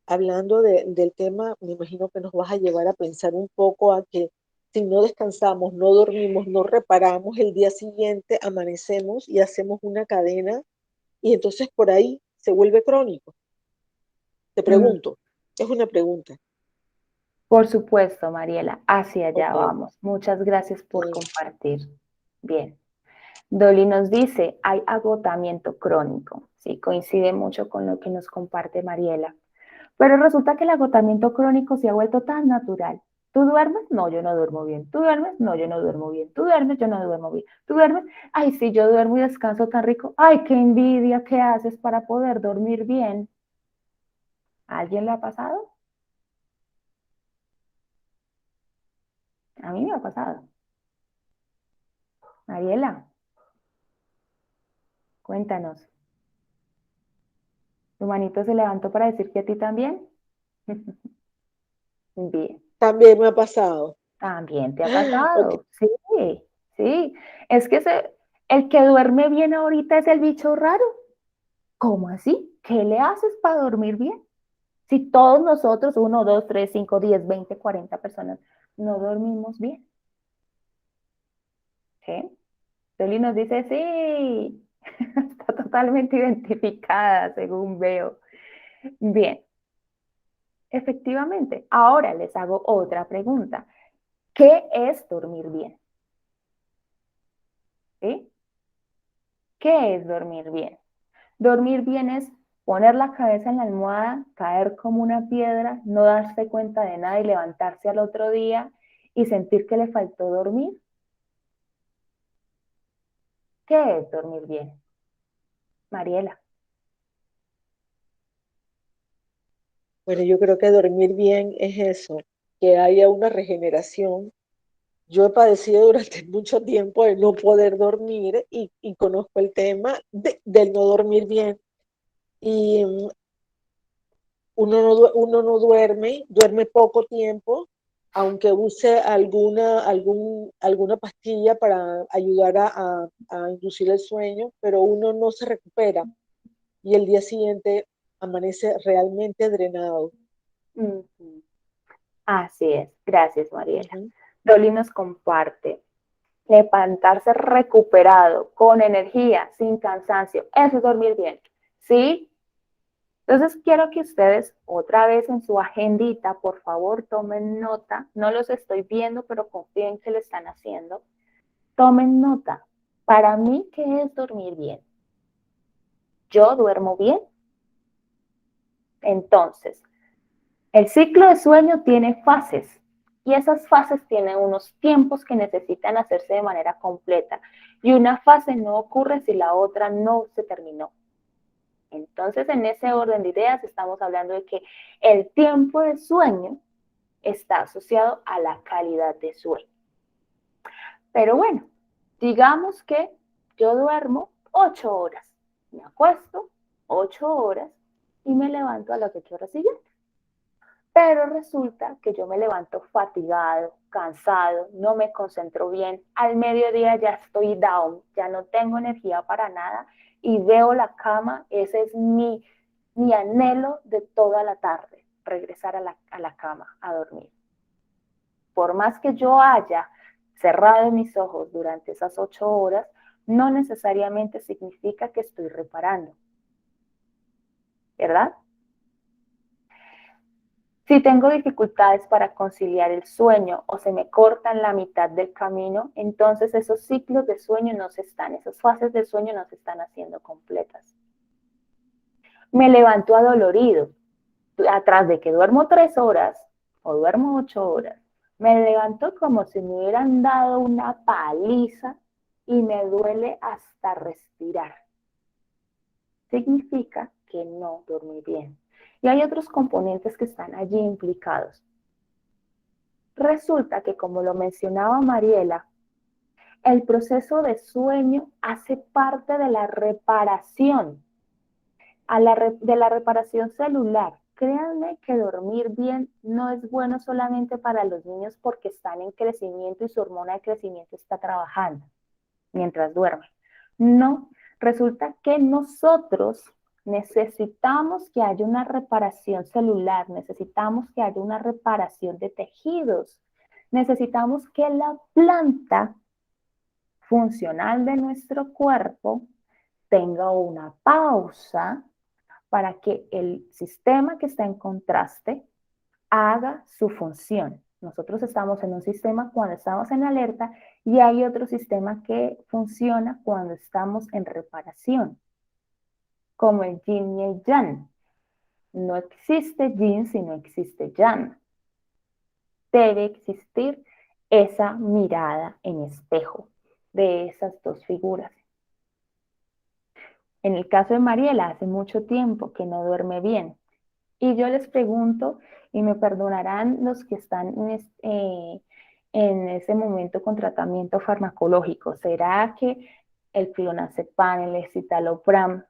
hablando del tema, me imagino que nos vas a llevar a pensar un poco a que si no descansamos, no dormimos, no reparamos, el día siguiente amanecemos y hacemos una cadena y entonces por ahí se vuelve crónico. Te Mm, pregunto, es una pregunta. por supuesto, Mariela, hacia allá Ok. vamos. Muchas gracias por compartir. Bien. Dolly nos dice, hay agotamiento crónico. Sí, coincide mucho con lo que nos comparte Mariela. Pero resulta que el agotamiento crónico se ha vuelto tan natural. ¿Tú duermes? No, yo no duermo bien. ¿Tú duermes? No, yo no duermo bien. ¿Tú duermes? Yo no duermo bien. ¿Tú duermes? Ay, sí, yo duermo y descanso tan rico. Ay, qué envidia, ¿qué haces para poder dormir bien? ¿A alguien le ha pasado? A mí me ha pasado. Mariela, cuéntanos. ¿Tu manito se levantó para decir que a ti también? Bien. También me ha pasado. También te ha Ok, pasado. Sí, sí. Es que el que duerme bien ahorita es el bicho raro. ¿Cómo así? ¿Qué le haces para dormir bien? Si todos nosotros, 1, 2, 3, 5, 10, 20, 40 personas, no dormimos bien. ¿Sí? Toli nos dice, sí, está totalmente identificada, según veo. Bien, efectivamente. Ahora les hago otra pregunta. ¿Qué es dormir bien? ¿Sí? ¿Qué es dormir bien? Dormir bien es poner la cabeza en la almohada, caer como una piedra, no darse cuenta de nada y levantarse al otro día y sentir que le faltó dormir. ¿Qué es dormir bien? Mariela. bueno, yo creo que dormir bien es eso, que haya una regeneración. Yo he padecido durante mucho tiempo de no poder dormir y conozco el tema del no dormir bien. Y uno no duerme poco tiempo, aunque use alguna pastilla para ayudar a inducir el sueño, pero uno no se recupera y el día siguiente amanece realmente drenado. Ujú. Así es, gracias Mariela. Ujú. Dolly nos comparte, levantarse recuperado, con energía, sin cansancio, eso es dormir bien, ¿sí? Entonces quiero que ustedes otra vez en su agendita, por favor, tomen nota, no los estoy viendo, pero confíen que lo están haciendo, tomen nota. Para mí, ¿qué es dormir bien? Yo duermo bien, entonces el ciclo de sueño tiene fases y esas fases tienen unos tiempos que necesitan hacerse de manera completa y una fase no ocurre si la otra no se terminó. Entonces, en ese orden de ideas estamos hablando de que el tiempo de sueño está asociado a la calidad de sueño. Pero bueno, digamos que yo duermo 8 horas, me acuesto 8 horas y me levanto a las 8 horas siguientes. Pero resulta que yo me levanto fatigado, cansado, no me concentro bien. Al mediodía ya estoy down, ya no tengo energía para nada y veo la cama. Ese es mi anhelo de toda la tarde, regresar a la cama, a dormir. Por más que yo haya cerrado mis ojos durante esas 8 horas, no necesariamente significa que estoy reparando, ¿verdad? Si tengo dificultades para conciliar el sueño o se me cortan la mitad del camino, entonces esos ciclos de sueño no se están, esas fases de sueño no se están haciendo completas. Me levanto adolorido, atrás de que duermo 3 horas o duermo 8 horas, me levanto como si me hubieran dado una paliza y me duele hasta respirar. Significa que no dormí bien. Y hay otros componentes que están allí implicados. Resulta que, como lo mencionaba Mariela, el proceso de sueño hace parte de la reparación, de la reparación celular. Créanme que dormir bien no es bueno solamente para los niños porque están en crecimiento y su hormona de crecimiento está trabajando mientras duermen. No, resulta que nosotros necesitamos que haya una reparación celular, necesitamos que haya una reparación de tejidos, necesitamos que la planta funcional de nuestro cuerpo tenga una pausa para que el sistema que está en contraste haga su función. Nosotros estamos en un sistema cuando estamos en alerta y hay otro sistema que funciona cuando estamos en reparación, como el yin y el yang. No existe yin si no existe yang. debe existir esa mirada en espejo de esas dos figuras. En el caso de Mariela, hace mucho tiempo que no duerme bien. Y yo les pregunto, y me perdonarán los que están en ese momento con tratamiento farmacológico, ¿será que el clonazepam, el escitalopram,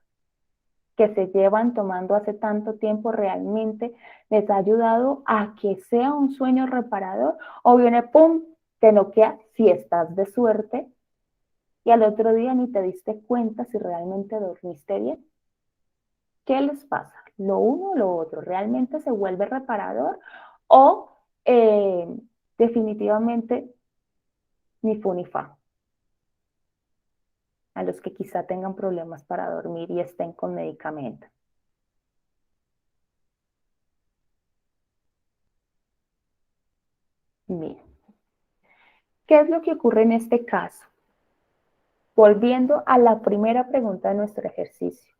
que se llevan tomando hace tanto tiempo realmente les ha ayudado a que sea un sueño reparador? ¿O viene, pum, te noquea si estás de suerte y al otro día ni te diste cuenta si realmente dormiste bien? ¿Qué les pasa? ¿Lo uno o lo otro? ¿Realmente se vuelve reparador? ¿O definitivamente ni fu ni fa? A los que quizá tengan problemas para dormir y estén con medicamento. Bien. ¿Qué es lo que ocurre en este caso? Volviendo a la primera pregunta de nuestro ejercicio.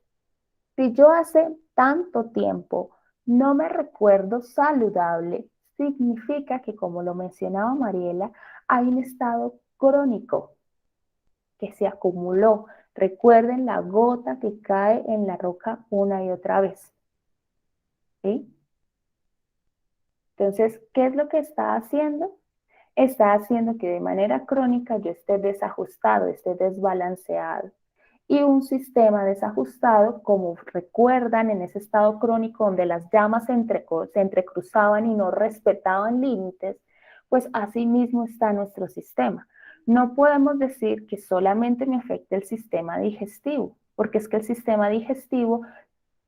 Si yo hace tanto tiempo no me recuerdo saludable, significa que, como lo mencionaba Mariela, hay un estado crónico que se acumuló. Recuerden la gota que cae en la roca una y otra vez. ¿Sí? Entonces, ¿qué es lo que está haciendo? Está haciendo que de manera crónica yo esté desajustado, esté desbalanceado. Y un sistema desajustado, como recuerdan en ese estado crónico donde las llamas se entrecruzaban y no respetaban límites, pues así mismo está nuestro sistema. No podemos decir que solamente me afecta el sistema digestivo, porque es que el sistema digestivo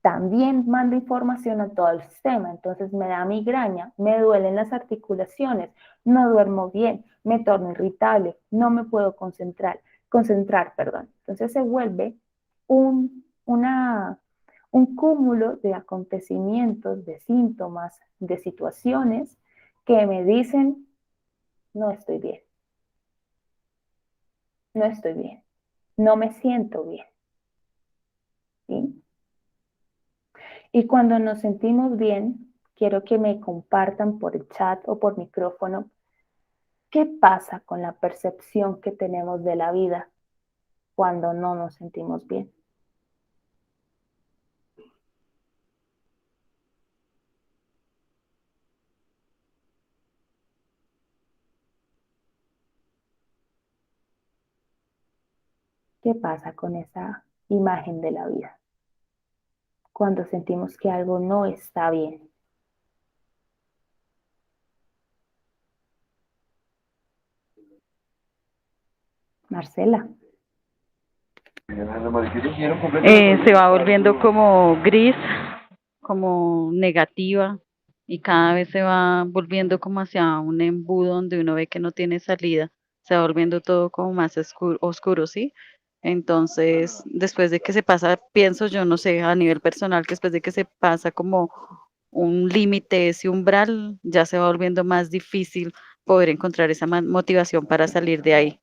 también manda información a todo el sistema. Entonces me da migraña, me duelen las articulaciones, no duermo bien, me torno irritable, no me puedo concentrar, perdón. Entonces se vuelve un cúmulo de acontecimientos, de síntomas, de situaciones que me dicen, no estoy bien, no estoy bien, no me siento bien. ¿Sí? Y cuando nos sentimos bien, quiero que me compartan por el chat o por micrófono qué pasa con la percepción que tenemos de la vida cuando no nos sentimos bien. ¿Qué pasa con esa imagen de la vida cuando sentimos que algo no está bien? Marcela. Se va volviendo como gris, como negativa, y cada vez se va volviendo como hacia un embudo donde uno ve que no tiene salida, se va volviendo todo como más oscuro, ¿sí? Entonces, después de que se pasa, pienso yo, no sé, a nivel personal, que después de que se pasa como un límite, ese umbral, ya se va volviendo más difícil poder encontrar esa motivación para salir de ahí.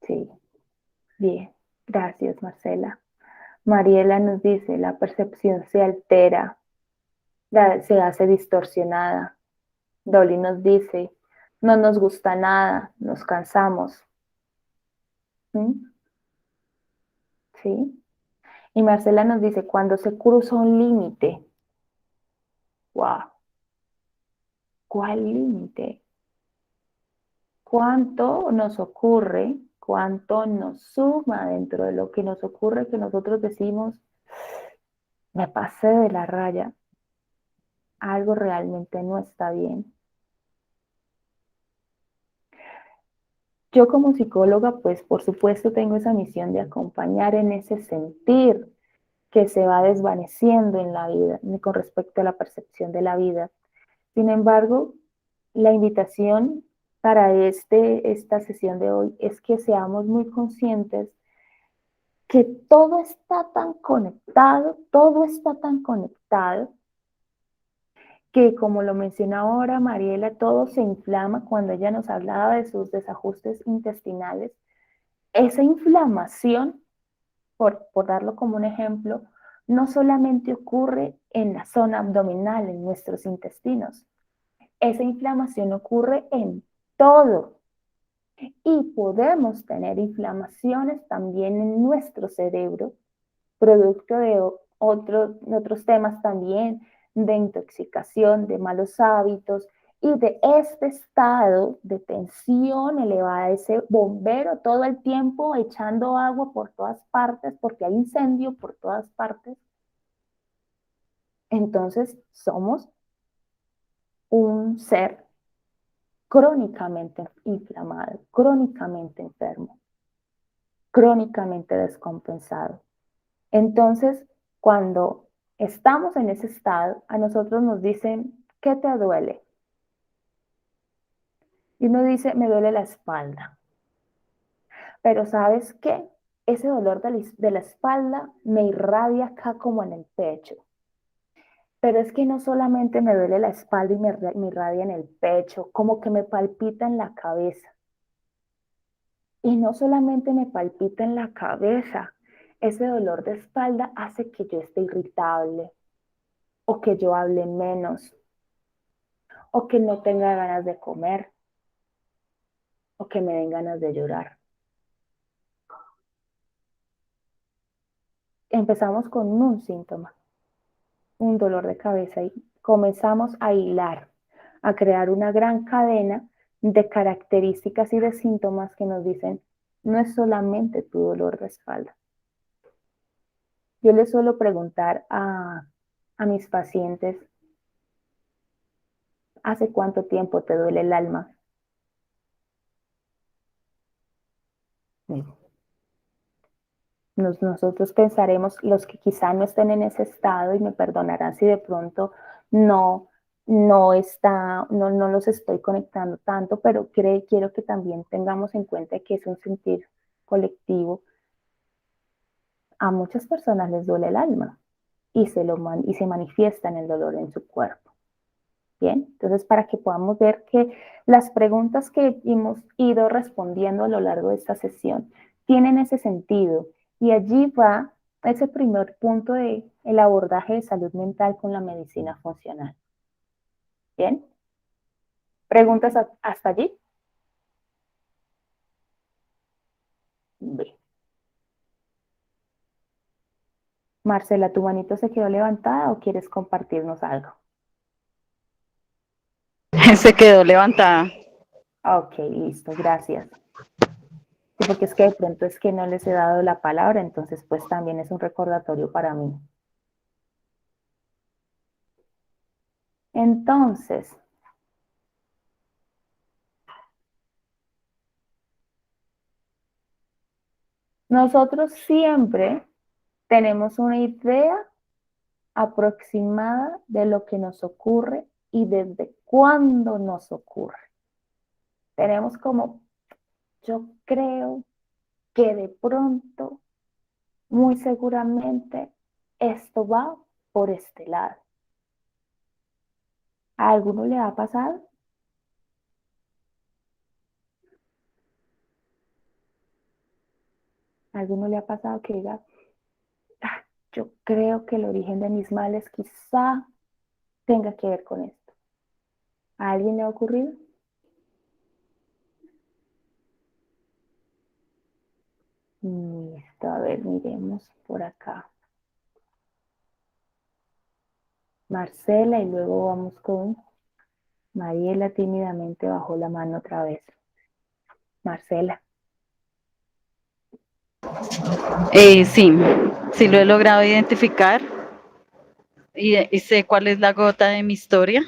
Sí, bien. Gracias, Marcela. Mariela nos dice, la percepción se altera, se hace distorsionada. Dolly nos dice, no nos gusta nada, nos cansamos. ¿Mm? ¿Sí? Y Marcela nos dice, cuando se cruza un límite, wow, ¿cuál límite? ¿Cuánto nos ocurre? ¿Cuánto nos suma dentro de lo que nos ocurre que nosotros decimos, me pasé de la raya, algo realmente no está bien? Yo como psicóloga, pues por supuesto tengo esa misión de acompañar en ese sentir que se va desvaneciendo en la vida con respecto a la percepción de la vida. Sin embargo, la invitación para esta sesión de hoy es que seamos muy conscientes que todo está tan conectado, que como lo mencionó ahora Mariela, todo se inflama cuando ella nos hablaba de sus desajustes intestinales. Esa inflamación, por darlo como un ejemplo, no solamente ocurre en la zona abdominal, en nuestros intestinos. esa inflamación ocurre en todo. Y podemos tener inflamaciones también en nuestro cerebro, producto de otros temas también, de intoxicación, de malos hábitos y de este estado de tensión elevada, ese bombero todo el tiempo echando agua por todas partes porque hay incendio por todas partes. Entonces somos un ser crónicamente inflamado, crónicamente enfermo, crónicamente descompensado. Entonces, cuando estamos en ese estado, a nosotros nos dicen, ¿qué te duele? Y uno dice, me duele la espalda. Pero ¿sabes qué? Ese dolor de la espalda me irradia acá como en el pecho. Pero es que no solamente me duele la espalda y me irradia en el pecho, como que me palpita en la cabeza. Y no solamente me palpita en la cabeza, ese dolor de espalda hace que yo esté irritable o que yo hable menos o que no tenga ganas de comer o que me den ganas de llorar. Empezamos con un síntoma, un dolor de cabeza y comenzamos a hilar, a crear una gran cadena de características y de síntomas que nos dicen, no es solamente tu dolor de espalda. Yo les suelo preguntar a mis pacientes, ¿hace cuánto tiempo te duele el alma? Nosotros pensaremos, los que quizá no estén en ese estado, y me perdonarán si de pronto no los estoy conectando tanto, pero quiero que también tengamos en cuenta que es un sentir colectivo. A muchas personas les duele el alma y se manifiesta en el dolor en su cuerpo. Bien, entonces para que podamos ver que las preguntas que hemos ido respondiendo a lo largo de esta sesión tienen ese sentido y allí va ese primer punto de el abordaje de salud mental con la medicina funcional. Bien, ¿preguntas hasta allí? Bien. Marcela, ¿tu manito se quedó levantada o quieres compartirnos algo? Se quedó levantada. Ok, listo, gracias. Sí, porque es que de pronto es que no les he dado la palabra, entonces pues también es un recordatorio para mí. Entonces, nosotros siempre tenemos una idea aproximada de lo que nos ocurre y desde cuándo nos ocurre. Tenemos como, yo creo que de pronto, muy seguramente, esto va por este lado. ¿A alguno le ha pasado? ¿A alguno le ha pasado que diga, yo creo que el origen de mis males quizá tenga que ver con esto? ¿A alguien le ha ocurrido? Listo, a ver, miremos por acá. Marcela y luego vamos con Mariela, tímidamente bajó la mano otra vez. Marcela. Sí, sí lo he logrado identificar y sé cuál es la gota de mi historia.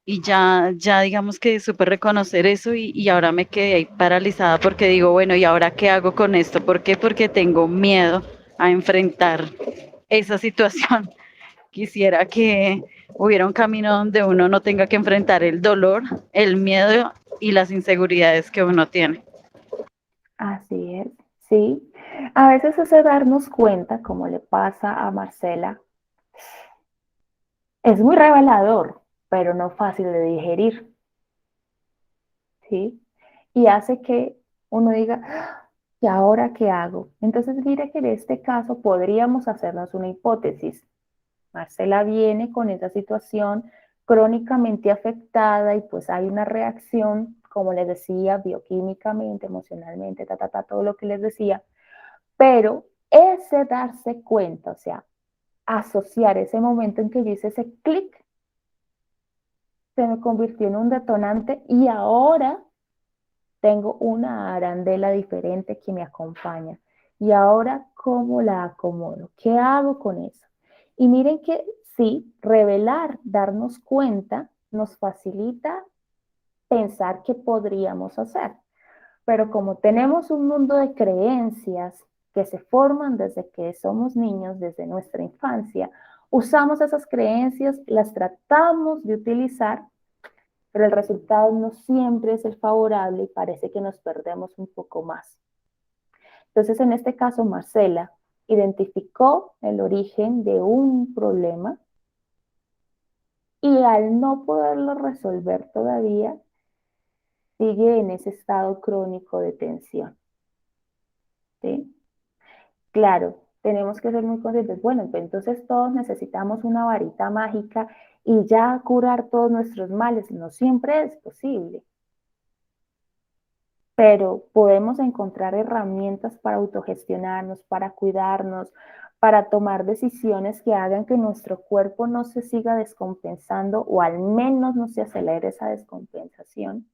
Y ya digamos que supe reconocer eso y ahora me quedé ahí paralizada porque digo, bueno, ¿y ahora qué hago con esto? ¿Por qué? Porque tengo miedo a enfrentar esa situación. Quisiera que hubiera un camino donde uno no tenga que enfrentar el dolor, el miedo y las inseguridades que uno tiene. Así es, sí. A veces hace darnos cuenta, como le pasa a Marcela, es muy revelador, pero no fácil de digerir, ¿sí? Y hace que uno diga, ¿y ahora qué hago? Entonces, mire que en este caso podríamos hacernos una hipótesis. Marcela viene con esa situación crónicamente afectada y pues hay una reacción, como les decía, bioquímicamente, emocionalmente, todo lo que les decía, pero ese darse cuenta, o sea, asociar ese momento en que yo hice ese clic, se me convirtió en un detonante y ahora tengo una arandela diferente que me acompaña. Y ahora, ¿cómo la acomodo? ¿Qué hago con eso? Y miren que sí, revelar, darnos cuenta, nos facilita pensar qué podríamos hacer. Pero como tenemos un mundo de creencias que se forman desde que somos niños, desde nuestra infancia, usamos esas creencias, las tratamos de utilizar, pero el resultado no siempre es el favorable y parece que nos perdemos un poco más. Entonces, en este caso, Marcela identificó el origen de un problema y al no poderlo resolver todavía, sigue en ese estado crónico de tensión. ¿Sí? Claro, tenemos que ser muy conscientes. Bueno, pues entonces todos necesitamos una varita mágica y ya curar todos nuestros males. No siempre es posible, pero podemos encontrar herramientas para autogestionarnos, para cuidarnos, para tomar decisiones que hagan que nuestro cuerpo no se siga descompensando o al menos no se acelere esa descompensación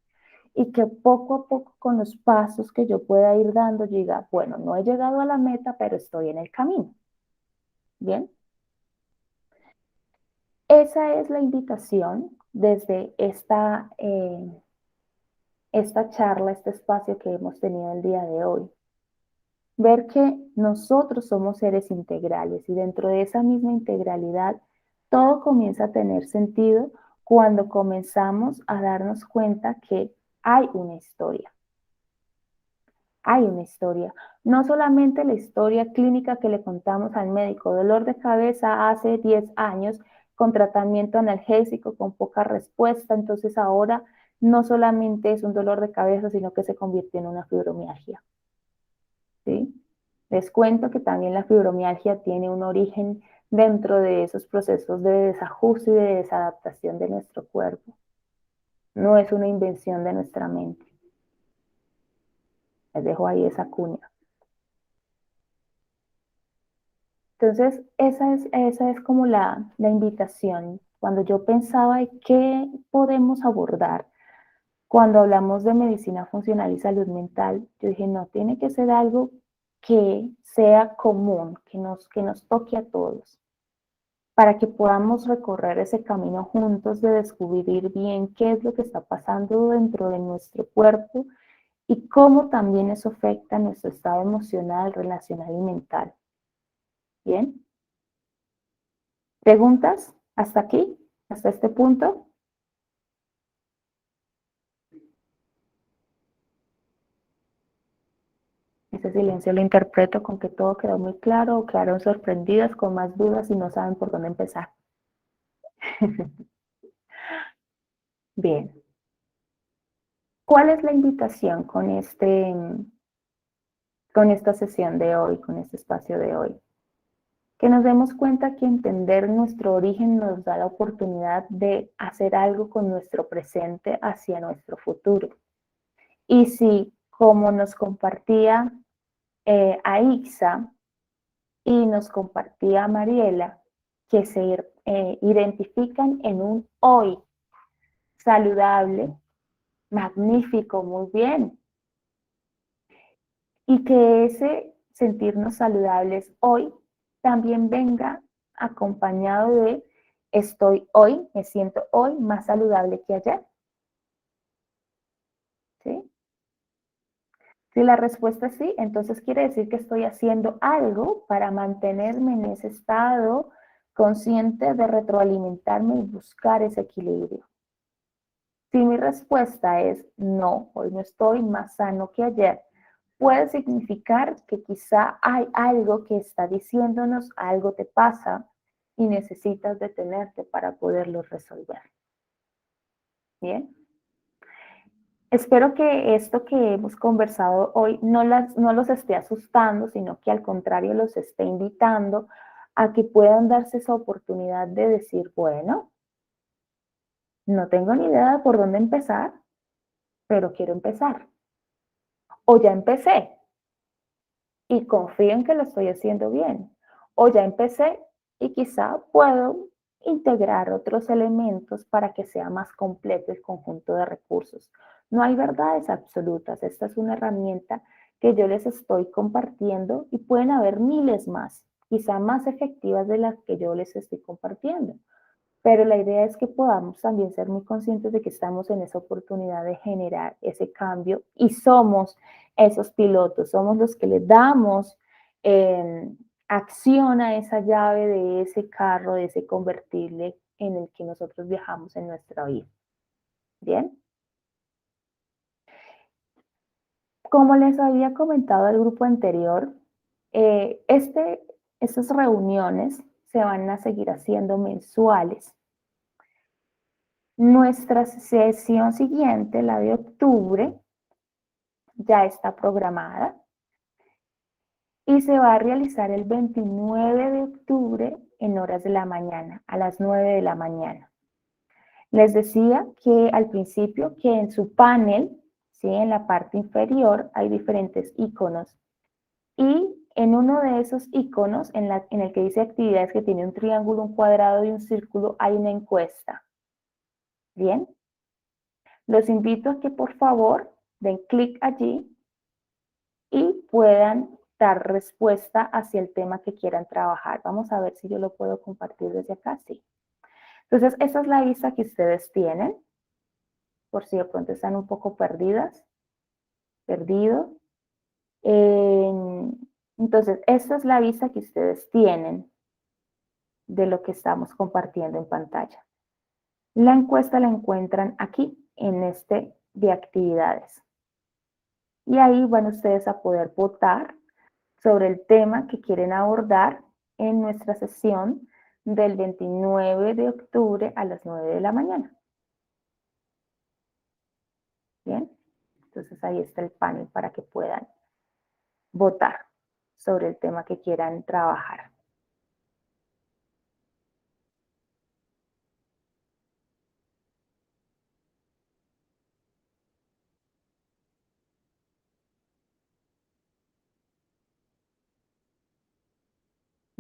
y que poco a poco con los pasos que yo pueda ir dando, yo diga, bueno, no he llegado a la meta, pero estoy en el camino. Bien, esa es la invitación desde esta charla, este espacio que hemos tenido el día de hoy. Ver que nosotros somos seres integrales y dentro de esa misma integralidad todo comienza a tener sentido cuando comenzamos a darnos cuenta que hay una historia. Hay una historia. No solamente la historia clínica que le contamos al médico, dolor de cabeza hace 10 años con tratamiento analgésico, con poca respuesta, entonces ahora no solamente es un dolor de cabeza, sino que se convierte en una fibromialgia. ¿Sí? Les cuento que también la fibromialgia tiene un origen dentro de esos procesos de desajuste y de desadaptación de nuestro cuerpo. No es una invención de nuestra mente. Les dejo ahí esa cuña. Entonces, esa es como la invitación. Cuando yo pensaba en qué podemos abordar cuando hablamos de medicina funcional y salud mental, yo dije, no, tiene que ser algo que sea común, que nos toque a todos, para que podamos recorrer ese camino juntos de descubrir bien qué es lo que está pasando dentro de nuestro cuerpo y cómo también eso afecta nuestro estado emocional, relacional y mental. ¿Bien? ¿Preguntas hasta aquí? ¿Hasta este punto? Ese silencio lo interpreto con que todo quedó muy claro o quedaron sorprendidas con más dudas y no saben por dónde empezar. Bien. ¿Cuál es la invitación con esta sesión de hoy, con este espacio de hoy? Que nos demos cuenta que entender nuestro origen nos da la oportunidad de hacer algo con nuestro presente hacia nuestro futuro. Y si, como nos compartía Aixa y nos compartía Mariela, que se identifican en un hoy saludable, magnífico, muy bien. Y que ese sentirnos saludables hoy también venga acompañado de estoy hoy, me siento hoy más saludable que ayer. ¿Sí? Si la respuesta es sí, entonces quiere decir que estoy haciendo algo para mantenerme en ese estado consciente de retroalimentarme y buscar ese equilibrio. Si mi respuesta es no, hoy no estoy más sano que ayer, puede significar que quizá hay algo que está diciéndonos algo te pasa y necesitas detenerte para poderlo resolver. Bien. Espero que esto que hemos conversado hoy no los esté asustando, sino que al contrario los esté invitando a que puedan darse esa oportunidad de decir, bueno, No tengo ni idea de por dónde empezar, pero quiero empezar. O ya empecé y confío en que lo estoy haciendo bien. O ya empecé y quizá puedo integrar otros elementos para que sea más completo el conjunto de recursos. No hay verdades absolutas. Esta es una herramienta que yo les estoy compartiendo y pueden haber miles más, quizá más efectivas de las que yo les estoy compartiendo. Pero la idea es que podamos también ser muy conscientes de que estamos en esa oportunidad de generar ese cambio y somos esos pilotos, somos los que le damos acción a esa llave de ese carro, de ese convertible en el que nosotros viajamos en nuestra vida. ¿Bien? Como les había comentado al grupo anterior, estas reuniones se van a seguir haciendo mensuales. Nuestra sesión siguiente, la de octubre, ya está programada y se va a realizar el 29 de octubre en horas de la mañana, a las 9 de la mañana. Les decía que al principio que en su panel, ¿sí? En la parte inferior hay diferentes iconos y en uno de esos iconos, en el que dice actividades, que tiene un triángulo, un cuadrado y un círculo, hay una encuesta. ¿Bien? Los invito a que por favor den clic allí y puedan dar respuesta hacia el tema que quieran trabajar. Vamos a ver si yo lo puedo compartir desde acá. Sí. Entonces, esta es la vista que ustedes tienen, por si de pronto están un poco perdidos. Entonces, esta es la vista que ustedes tienen de lo que estamos compartiendo en pantalla. La encuesta la encuentran aquí, en este de actividades. Y ahí van ustedes a poder votar sobre el tema que quieren abordar en nuestra sesión del 29 de octubre a las 9 de la mañana. Bien, entonces ahí está el panel para que puedan votar sobre el tema que quieran trabajar.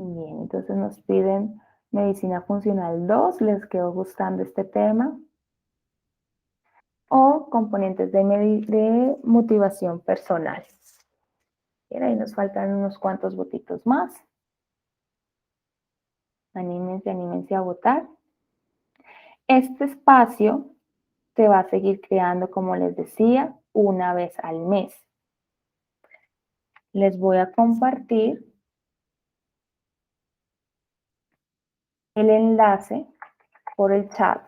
Bien, entonces nos piden medicina funcional 2, ¿les quedó gustando este tema? O componentes de motivación personal. Bien, ahí nos faltan unos cuantos votitos más. Anímense, anímense a votar. Este espacio se va a seguir creando, como les decía, una vez al mes. Les voy a compartir el enlace por el chat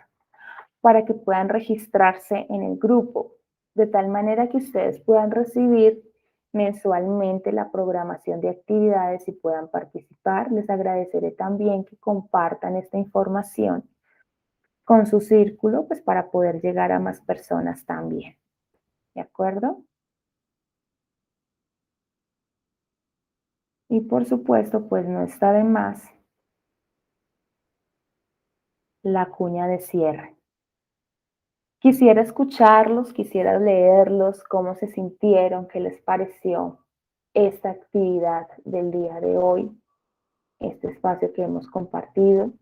para que puedan registrarse en el grupo, de tal manera que ustedes puedan recibir mensualmente la programación de actividades y puedan participar. Les agradeceré también que compartan esta información con su círculo, pues para poder llegar a más personas también. ¿De acuerdo? Y por supuesto, pues no está de más la cuña de cierre. Quisiera escucharlos, quisiera leerlos, cómo se sintieron, qué les pareció esta actividad del día de hoy, este espacio que hemos compartido.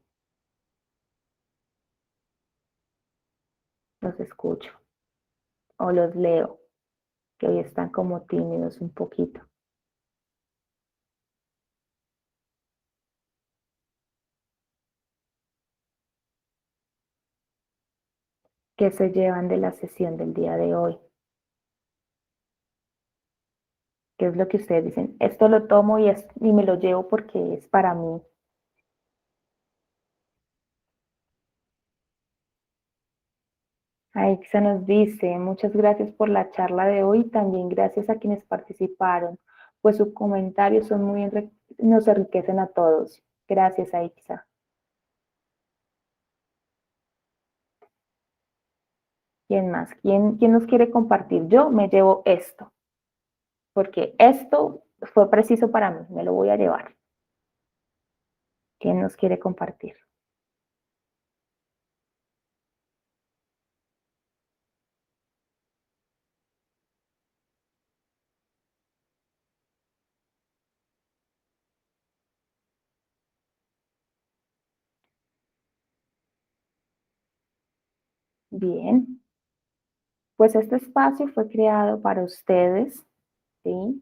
Los escucho o los leo, que hoy están como tímidos un poquito. ¿Qué se llevan de la sesión del día de hoy? ¿Qué es lo que ustedes dicen? Esto lo tomo y me lo llevo porque es para mí. Aixa nos dice, muchas gracias por la charla de hoy, también gracias a quienes participaron, pues sus comentarios son nos enriquecen a todos. Gracias, Aixa. ¿Quién más? ¿Quién nos quiere compartir? Yo me llevo esto, porque esto fue preciso para mí, me lo voy a llevar. ¿Quién nos quiere compartir? Bien. Pues este espacio fue creado para ustedes, ¿sí?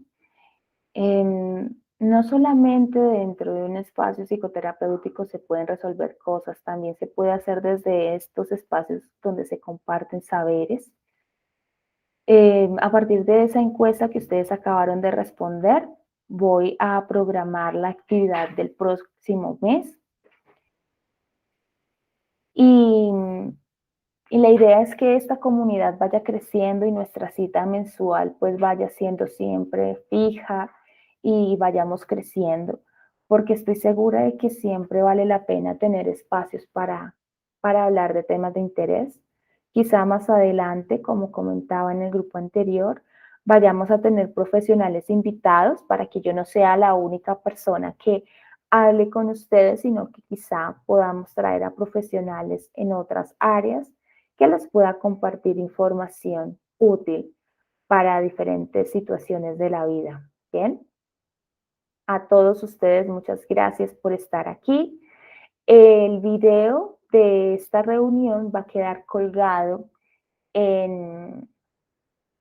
No solamente dentro de un espacio psicoterapéutico se pueden resolver cosas, también se puede hacer desde estos espacios donde se comparten saberes. A partir de esa encuesta que ustedes acabaron de responder, voy a programar la actividad del próximo mes. Y, y la idea es que esta comunidad vaya creciendo y nuestra cita mensual pues vaya siendo siempre fija y vayamos creciendo, porque estoy segura de que siempre vale la pena tener espacios para hablar de temas de interés. Quizá más adelante, como comentaba en el grupo anterior, vayamos a tener profesionales invitados para que yo no sea la única persona que hable con ustedes, sino que quizá podamos traer a profesionales en otras áreas que les pueda compartir información útil para diferentes situaciones de la vida. Bien, a todos ustedes muchas gracias por estar aquí. El video de esta reunión va a quedar colgado en,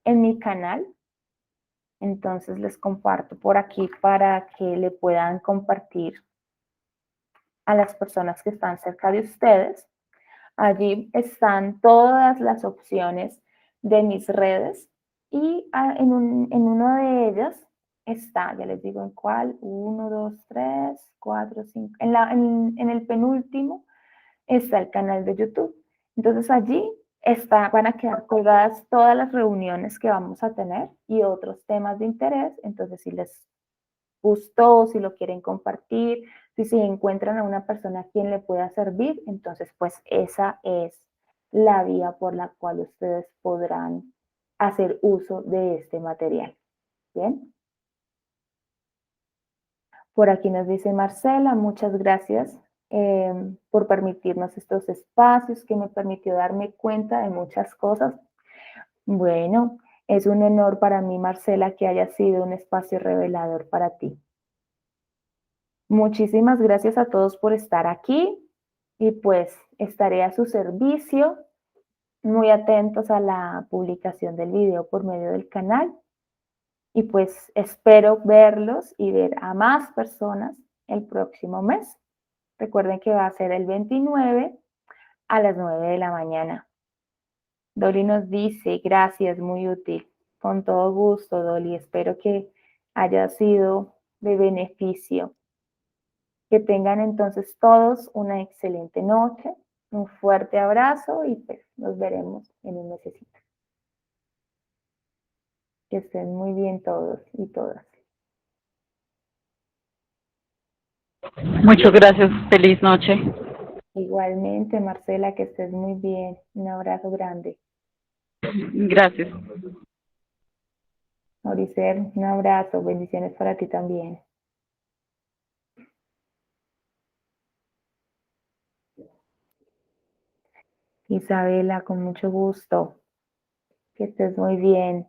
en mi canal. Entonces les comparto por aquí para que le puedan compartir a las personas que están cerca de ustedes. Allí están todas las opciones de mis redes y en una de ellas está, ya les digo en cuál, 1, 2, 3, 4, 5, en el penúltimo está el canal de YouTube. Entonces allí van a quedar colgadas todas las reuniones que vamos a tener y otros temas de interés. Entonces si les gustó, si lo quieren compartir, si encuentran a una persona a quien le pueda servir, entonces pues esa es la vía por la cual ustedes podrán hacer uso de este material. Bien. Por aquí nos dice Marcela, muchas gracias por permitirnos estos espacios que me permitió darme cuenta de muchas cosas. Bueno, es un honor para mí, Marcela, que haya sido un espacio revelador para ti. Muchísimas gracias a todos por estar aquí y pues estaré a su servicio, muy atentos a la publicación del video por medio del canal y pues espero verlos y ver a más personas el próximo mes. Recuerden que va a ser el 29 a las 9 de la mañana. Dolly nos dice, gracias, muy útil. Con todo gusto, Dolly, espero que haya sido de beneficio. Que tengan entonces todos una excelente noche, un fuerte abrazo y pues nos veremos en un mesecito. Que estén muy bien todos y todas. Muchas gracias. Feliz noche. Igualmente, Marcela, que estés muy bien. Un abrazo grande. Gracias. Mauricer, un abrazo. Bendiciones para ti también. Isabela, con mucho gusto. Que estés muy bien.